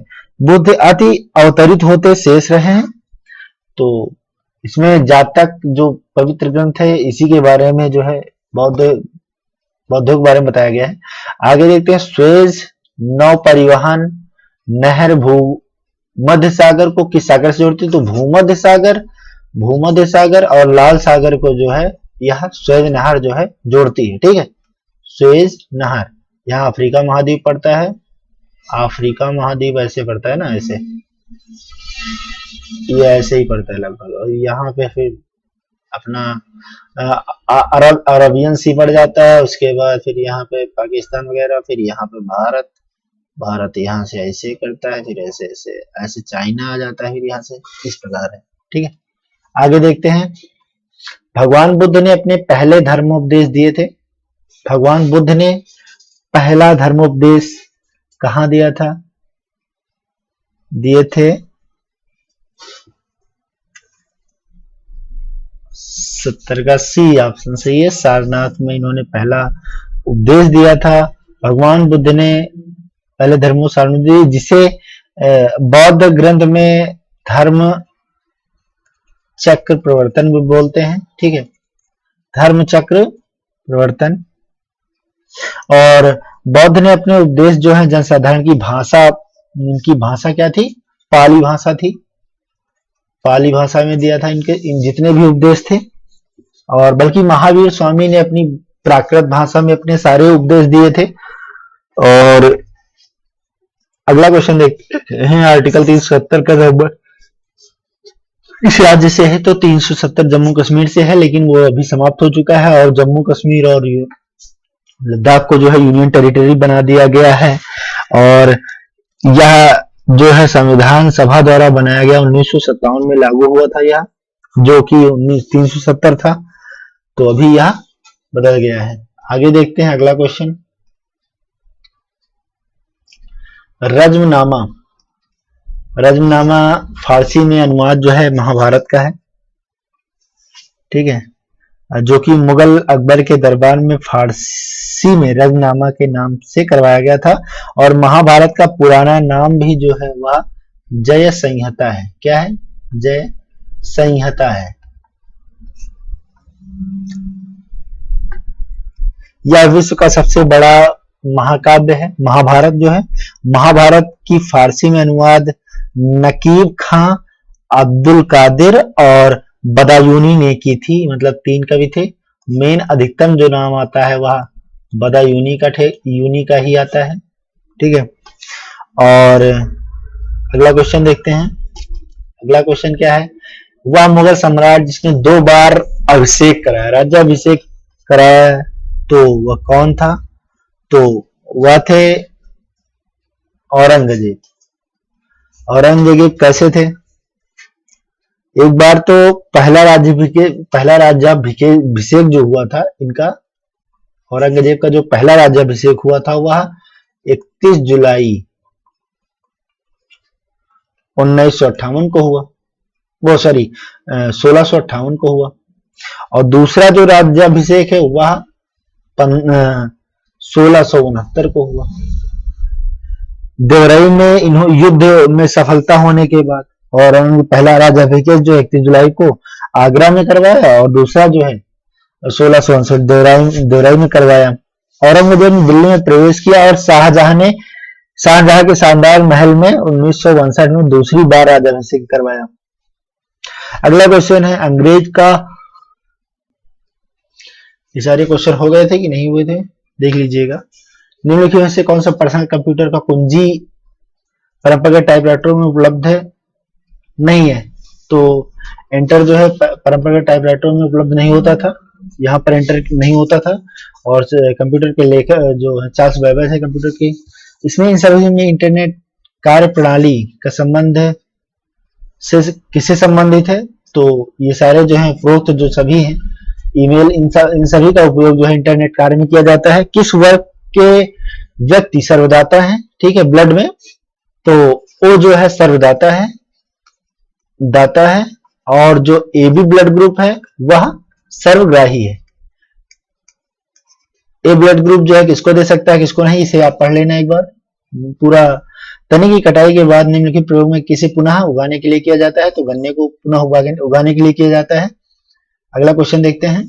बुद्ध अति अवतरित होते शेष रहे हैं। तो इसमें जातक जो पवित्र ग्रंथ है इसी के बारे में जो है बौद्धों के बारे में बताया गया है। आगे देखते हैं, स्वेज नौ परिवहन नहर भूमध्य सागर को किस सागर से जोड़ती है? तो भूमध्य सागर और लाल सागर को जो है यह स्वेज नहर जो है जोड़ती है, ठीक है। स्वेज नहर, यहाँ अफ्रीका महाद्वीप पड़ता है, अफ्रीका महाद्वीप ऐसे पड़ता है ना, ऐसे ये ऐसे ही पड़ता है लगभग, और यहाँ पे फिर अपना अरबियन सी पड़ जाता है, उसके बाद फिर यहाँ पे पाकिस्तान वगैरह, फिर यहाँ पे भारत यहाँ से ऐसे करता है, फिर ऐसे चाइना आ जाता है, फिर यहाँ से इस प्रकार है, ठीक है। आगे देखते हैं, भगवान बुद्ध ने अपने पहले धर्मोपदेश दिए थे। भगवान बुद्ध ने पहला धर्मोपदेश कहाँ दिया था? दिए थे 70 का सी ऑप्शन सही है, सारनाथ में इन्होंने पहला उपदेश दिया था। भगवान बुद्ध ने पहले धर्मों सारनाथ दी, जिसे बौद्ध ग्रंथ में धर्म चक्र प्रवर्तन भी बोलते हैं, ठीक है, धर्म चक्र प्रवर्तन। और बौद्ध ने अपने उपदेश जो है जनसाधारण की भाषा, उनकी भाषा क्या थी? पाली भाषा थी, पाली भाषा में दिया था इनके जितने भी उपदेश थे। और बल्कि महावीर स्वामी ने अपनी प्राकृत भाषा में अपने सारे उपदेश दिए थे। और अगला क्वेश्चन देखते हैं, आर्टिकल 370 का लगभग इस राज्य से है, तो 370 जम्मू कश्मीर से है, लेकिन वो अभी समाप्त हो चुका है और जम्मू कश्मीर और लद्दाख को जो है यूनियन टेरिटरी बना दिया गया है। और यह जो है संविधान सभा द्वारा बनाया गया 1957 में लागू हुआ था यह, जो कि 370 था, तो अभी यह बदल गया है। आगे देखते हैं अगला क्वेश्चन, रज्मनामा। रज्मनामा फारसी में अनुवाद जो है महाभारत का है, ठीक है, जो कि मुगल अकबर के दरबार में फारसी में रज्मनामा के नाम से करवाया गया था। और महाभारत का पुराना नाम भी जो है वह जय संहिता है। क्या है? जय संहिता है। यह विश्व का सबसे बड़ा महाकाव्य है महाभारत जो है। महाभारत की फारसी में अनुवाद नकीब खां, अब्दुल कादिर और बदायूनी ने की थी, मतलब 3 कवि थे। मेन अधिकतम जो नाम आता है वह बदायूनी का ही आता है, ठीक है। और अगला क्वेश्चन देखते हैं। अगला क्वेश्चन क्या है? वह मुगल सम्राट जिसने 2 बार अभिषेक कराया, राज्याभिषेक कराया, तो वह कौन था? तो वह थे औरंगजेब। औरंगजेब कैसे थे? एक बार तो पहला राज्याभिषेक जो हुआ था इनका, औरंगजेब का जो पहला राज्याभिषेक हुआ था वह 31 जुलाई 1958 को हुआ, वो सॉरी 1658 को हुआ। और दूसरा जो राज्याभिषेक है वह 1669 को हुआ। देवराई में युद्ध में सफलता होने के बाद और पहला राज्याभिषेक जो 31 जुलाई को आगरा में करवाया और दूसरा जो है 1669 देवराई में करवाया। औरंगजेब ने दिल्ली में प्रवेश किया और शाहजहां के शानदार महल में 1962 में दूसरी बार राज्याभिषेक करवाया। अगला क्वेश्चन है अंग्रेज का, ये सारे क्वेश्चन हो गए थे कि नहीं हुए थे, देख लीजिएगा। निम्नलिखित में से कौन सा पर्सनल कंप्यूटर का कुंजी परंपरागत टाइपराइटरों में उपलब्ध है? नहीं है। तो एंटर जो है परंपरागत टाइपराइटरों में उपलब्ध नहीं होता था, यहाँ पर एंटर नहीं होता था। और कंप्यूटर के लेखक जो है चार्ल्स बेबेज है कंप्यूटर के, इसमें इन सभी में इंटरनेट कार्य प्रणाली का संबंध से किससे संबंधित है? तो ये सारे जो है उपरोक्त जो सभी हैं ईमेल, इन सभी का उपयोग जो है इंटरनेट कार्य में किया जाता है। किस वर्ग के व्यक्ति सर्वदाता है? ठीक है, ब्लड में, तो वो जो है सर्वदाता है, दाता है। और जो AB ब्लड ग्रुप है वह सर्वग्राही है। ए ब्लड ग्रुप जो है किसको दे सकता है किसको नहीं, इसे आप पढ़ लेना एक बार पूरा। तने की कटाई के बाद निम्नलिखित प्रयोग में किसे पुनः उगाने के लिए किया जाता है? तो गन्ने को पुनः उगाने के लिए किया जाता है। अगला क्वेश्चन देखते हैं।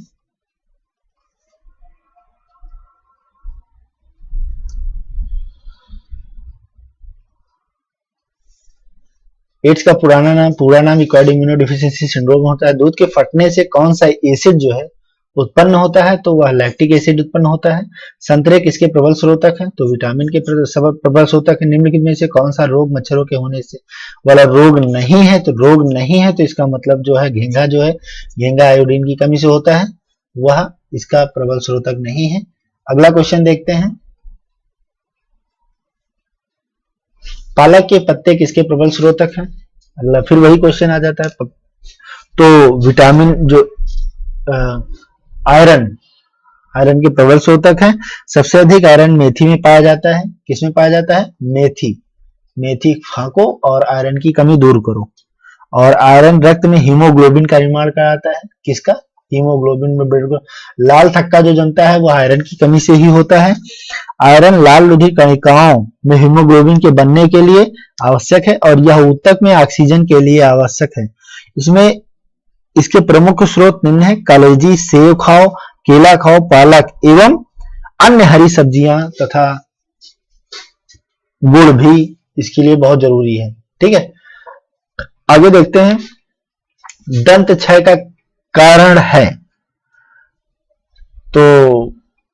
एड्स का पूरा नाम एक्वायर्ड इम्यूनोडेफिशिएंसी सिंड्रोम होता है। दूध के फटने से कौन सा एसिड जो है उत्पन्न होता है? तो वह लैक्टिक एसिड उत्पन्न होता है। संतरे किसके प्रबल स्रोतक है? तो विटामिन के प्रबल स्रोतक है। निम्नलिखित में से कौन सा रोग मच्छरों के होने से वाला रोग नहीं है? तो रोग नहीं है, तो इसका मतलब जो है घेंघा जो है, घेंघा आयोडीन की कमी से होता है, वह इसका प्रबल स्रोतक नहीं है। अगला क्वेश्चन देखते हैं। पालक के पत्ते किसके प्रबल स्रोतक हैं? अगला फिर वही क्वेश्चन आ जाता है। तो विटामिन जो आयरन के प्रबल स्रोतक है। सबसे अधिक आयरन मेथी में पाया जाता है। किसमें पाया जाता है? मेथी फाको और आयरन की कमी दूर करो। और आयरन रक्त में हीमोग्लोबिन का निर्माण कराता है। किसका? हीमोग्लोबिन में बिल्कुल। लाल थक्का जो जमता है वह आयरन की कमी से ही होता है। आयरन लाल रुधिर कणिकाओं में हीमोग्लोबिन के बनने के लिए आवश्यक है और यह ऊतक में ऑक्सीजन के लिए आवश्यक है। इसमें इसके प्रमुख स्रोत निम्न है: कलेजी, सेब खाओ, केला खाओ, पालक एवं अन्य हरी सब्जियां तथा गुड़ भी इसके लिए बहुत जरूरी है। ठीक है, आगे देखते हैं। दंत क्षय का कारण है तो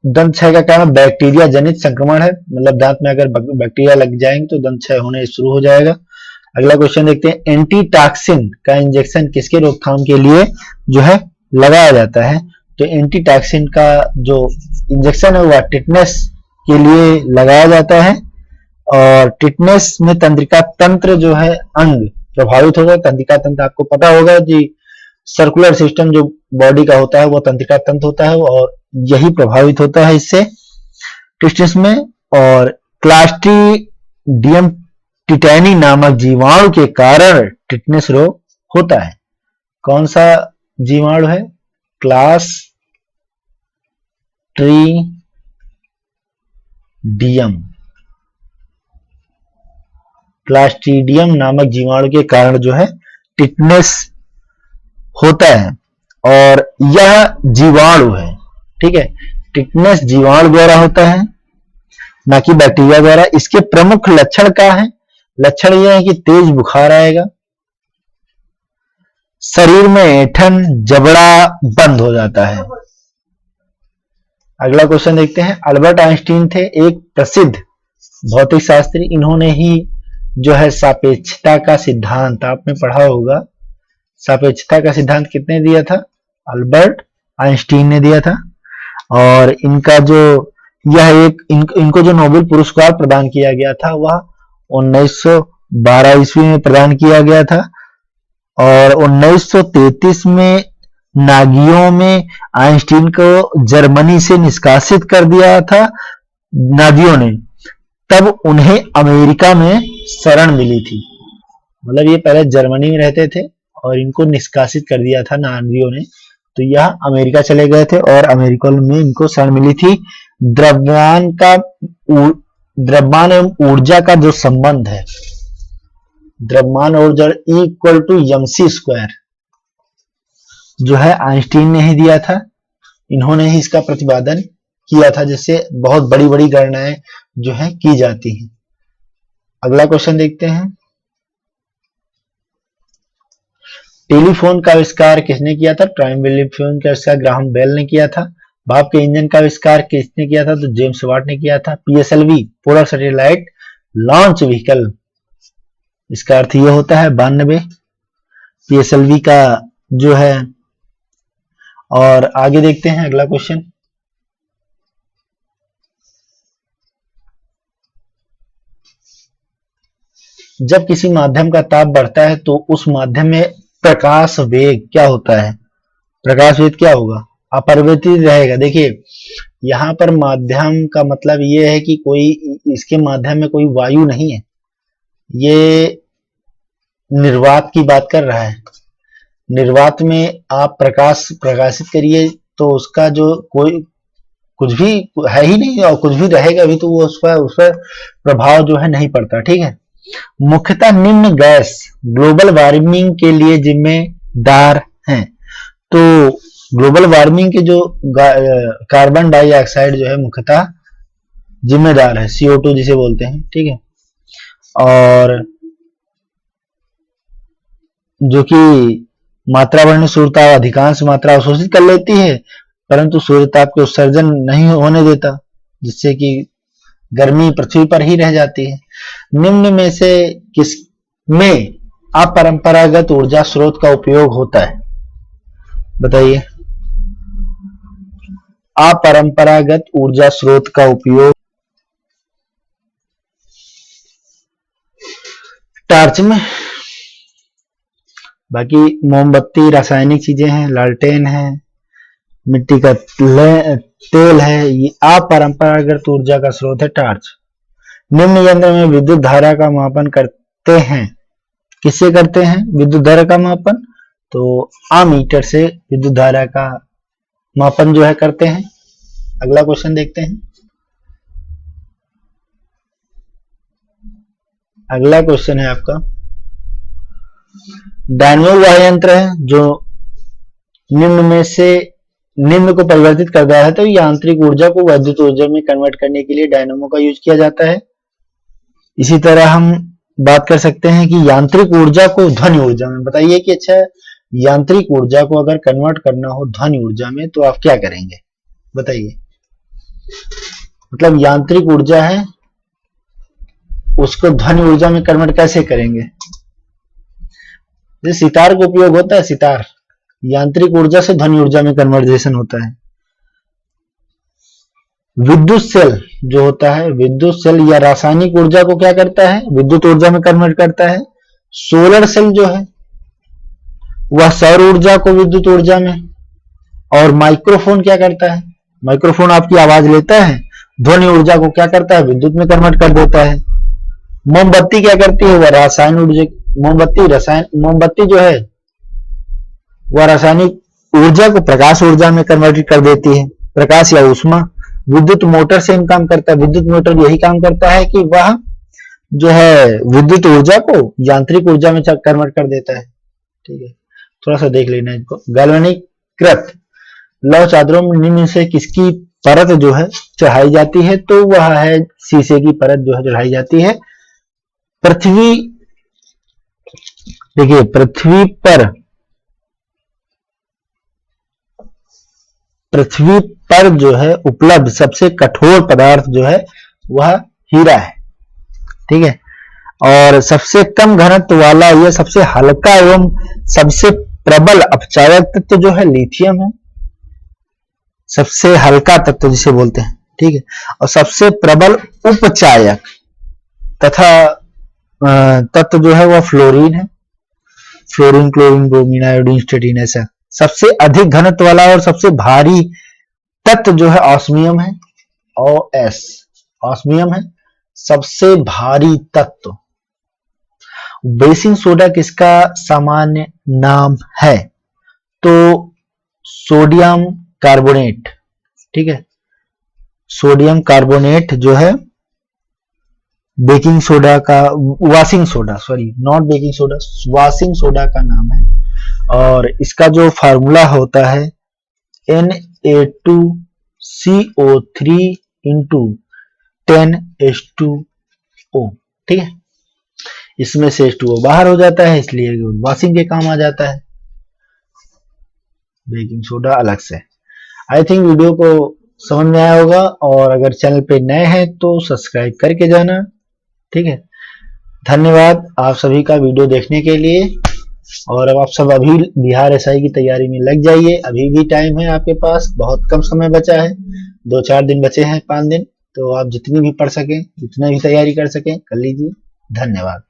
दंत क्षय का कारण बैक्टीरिया जनित संक्रमण है, मतलब दांत में अगर बैक्टीरिया लग जाएंगे तो दंत क्षय होने शुरू हो जाएगा। अगला क्वेश्चन देखते हैं, एंटीटॉक्सिन का इंजेक्शन किसके रोकथाम के लिए जो है लगाया जाता है? तो एंटीटॉक्सिन का जो इंजेक्शन है वह टिटनेस के लिए लगाया जाता है, और टिटनेस में तंत्रिका तंत्र जो है अंग प्रभावित होगा। तंत्रिका तंत्र आपको पता होगा कि सर्कुलर सिस्टम जो बॉडी का होता है वो तंत्रिका तंत्र होता है, और यही प्रभावित होता है इससे टिटनेस में। और क्लास्ट्रीडियम टिटैनी नामक जीवाणु के कारण टिटनेस रोग होता है। कौन सा जीवाणु है? क्लास्ट्रीडियम नामक जीवाणु के कारण जो है टिटनेस होता है, और यह जीवाणु है, ठीक है। टिटनेस जीवाणु द्वारा होता है, ना कि बैक्टीरिया द्वारा। इसके प्रमुख लक्षण क्या है? लक्षण यह है कि तेज बुखार आएगा, शरीर में ऐंठन, जबड़ा बंद हो जाता है। अगला क्वेश्चन देखते हैं, अल्बर्ट आइंस्टीन थे एक प्रसिद्ध भौतिक शास्त्री। इन्होंने ही जो है सापेक्षता का सिद्धांत, आपने पढ़ा होगा, सापेक्षता का सिद्धांत किसने दिया था? अल्बर्ट आइंस्टीन ने दिया था। और इनका जो यह एक इनको जो नोबेल पुरस्कार प्रदान किया गया था वह 1912 ईस्वी में प्रदान किया गया था, और 1933 में नागियों में आइंस्टीन को जर्मनी से निष्कासित कर दिया था नाजियों ने। तब उन्हें अमेरिका में शरण मिली थी, मतलब ये पहले जर्मनी में रहते थे और इनको निष्कासित कर दिया था नाजियों ने, तो यह अमेरिका चले गए थे और अमेरिका में इनको शरण मिली थी। द्रव्यमान एवं ऊर्जा का जो संबंध है, द्रव्यमान ऊर्जा इक्वल टू mc², जो है आइंस्टीन ने ही दिया था। इन्होंने ही इसका प्रतिपादन किया था, जिससे बहुत बड़ी बड़ी गणनाएं जो है की जाती हैं। अगला क्वेश्चन देखते हैं, टेलीफोन का आविष्कार किसने किया था? टेलीफोन का आविष्कार ग्राहम बेल ने किया था। भाप के इंजन का आविष्कार किसने किया था? तो जेम्स वाट ने किया था। PSLV polar satellite launch vehicle, इसका अर्थ यह होता है 92 पीएसएलवी का जो है। और आगे देखते हैं अगला क्वेश्चन, जब किसी माध्यम का ताप बढ़ता है तो उस माध्यम में प्रकाश वेग क्या होता है? प्रकाश वेग क्या होगा? अपरिवर्तित रहेगा। देखिए यहां पर माध्यम का मतलब ये है कि कोई इसके माध्यम में कोई वायु नहीं है, ये निर्वात की बात कर रहा है। निर्वात में आप प्रकाश प्रकाशित करिए तो उसका जो कोई कुछ भी है ही नहीं, और कुछ भी रहेगा भी तो वो उस पर प्रभाव जो है नहीं पड़ता, ठीक है। मुख्यतः निम्न गैस ग्लोबल वार्मिंग के लिए जिम्मेदार हैं। तो ग्लोबल वार्मिंग के जो कार्बन डाइऑक्साइड जो है मुख्यतः जिम्मेदार है, CO2 जिसे बोलते हैं, ठीक है। और जो कि मात्रा बढ़ने सूर्यताप अधिकांश मात्रा अवशोषित कर लेती है, परंतु सूर्यताप के उत्सर्जन नहीं होने देता, जिससे कि गर्मी पृथ्वी पर ही रह जाती है। निम्न में से किस में अपरंपरागत ऊर्जा स्रोत का उपयोग होता है? बताइए, अपरंपरागत ऊर्जा स्रोत का उपयोग टॉर्च में, बाकी मोमबत्ती, रासायनिक चीजें हैं, लालटेन है, मिट्टी का तेल है, ये अपरंपरागत ऊर्जा का स्रोत है टॉर्च। निम्न यंत्र में विद्युत धारा का मापन करते हैं, किससे करते हैं विद्युत धारा का मापन? तो अमीटर से विद्युत धारा का मापन जो है करते हैं। अगला क्वेश्चन देखते हैं, अगला क्वेश्चन है आपका, डायनेमो वह यंत्र है जो निम्न में से निम्न को परिवर्तित करता है। तो यांत्रिक ऊर्जा को वैद्युत ऊर्जा में कन्वर्ट करने के लिए डायनेमो का यूज किया जाता है। इसी तरह हम बात कर सकते हैं कि यांत्रिक ऊर्जा को ध्वनि ऊर्जा में, बताइए कि अच्छा यांत्रिक ऊर्जा को अगर कन्वर्ट करना हो ध्वनि ऊर्जा में तो आप क्या करेंगे? बताइए, मतलब यांत्रिक ऊर्जा है, उसको ध्वनि ऊर्जा में कन्वर्ट कैसे करेंगे? जैसे सितार का उपयोग होता है, सितार यांत्रिक ऊर्जा से ध्वनि ऊर्जा में कन्वर्जेशन होता है। विद्युत सेल जो होता है, विद्युत सेल या रासायनिक ऊर्जा को क्या करता है, विद्युत ऊर्जा में कन्वर्ट करता है। सोलर सेल जो है वह सौर ऊर्जा को विद्युत ऊर्जा में। और माइक्रोफोन क्या करता है, माइक्रोफोन आपकी आवाज लेता है, ध्वनि ऊर्जा को क्या करता है, विद्युत में कन्वर्ट कर देता है। मोमबत्ती क्या करती है, वह रासायनिक ऊर्जा, मोमबत्ती जो है वह रासायनिक ऊर्जा को प्रकाश ऊर्जा में कन्वर्ट कर देती है, प्रकाश या ऊष्मा। विद्युत मोटर सेम काम करता है, विद्युत मोटर यही काम करता है कि वह जो है विद्युत ऊर्जा को यांत्रिक ऊर्जा में कन्वर्ट कर देता है। ठीक है, थोड़ा सा देख लेना इसको। गैल्वेनिकृत लौह चादरों में निम्न से किसकी परत जो है चढ़ाई जाती है, तो वह है शीशे की परत जो है चढ़ाई जाती है। पृथ्वी, देखिए पृथ्वी पर जो है उपलब्ध सबसे कठोर पदार्थ जो है वह हीरा है। ठीक है, और सबसे कम घनत्व वाला यह सबसे हल्का एवं सबसे प्रबल अपचायक तत्व जो है लिथियम है, सबसे हल्का तत्व जिसे बोलते हैं। ठीक है, और सबसे प्रबल उपचायक तथा तत्व जो है वह फ्लोरीन है, fluorine, chlorine, bromine, iodine, statin, ऐसा। सबसे अधिक घनत्व वाला और सबसे भारी तत्व जो है ऑस्मियम है, OS, ऑस्मियम है सबसे भारी तत्व। बेकिंग सोडा किसका सामान्य नाम है, तो सोडियम कार्बोनेट। ठीक है, सोडियम कार्बोनेट जो है बेकिंग सोडा का, washing soda, sorry not baking soda, washing soda का नाम है। और इसका जो फार्मूला होता है Na2CO3 इंटू 10H2O। ठीक है, इसमें से H2O बाहर हो जाता है, इसलिए वॉशिंग के काम आ जाता है, बेकिंग सोडा अलग से। आई थिंक वीडियो को समझ में आया होगा, और अगर चैनल पे नए हैं तो सब्सक्राइब करके जाना। ठीक है, धन्यवाद आप सभी का वीडियो देखने के लिए। और अब आप सब अभी बिहार SI की तैयारी में लग जाइए, अभी भी टाइम है आपके पास, बहुत कम समय बचा है, 2-4 दिन बचे हैं, 5 दिन, तो आप जितनी भी पढ़ सकें, जितना भी तैयारी कर सकें कर लीजिए। धन्यवाद।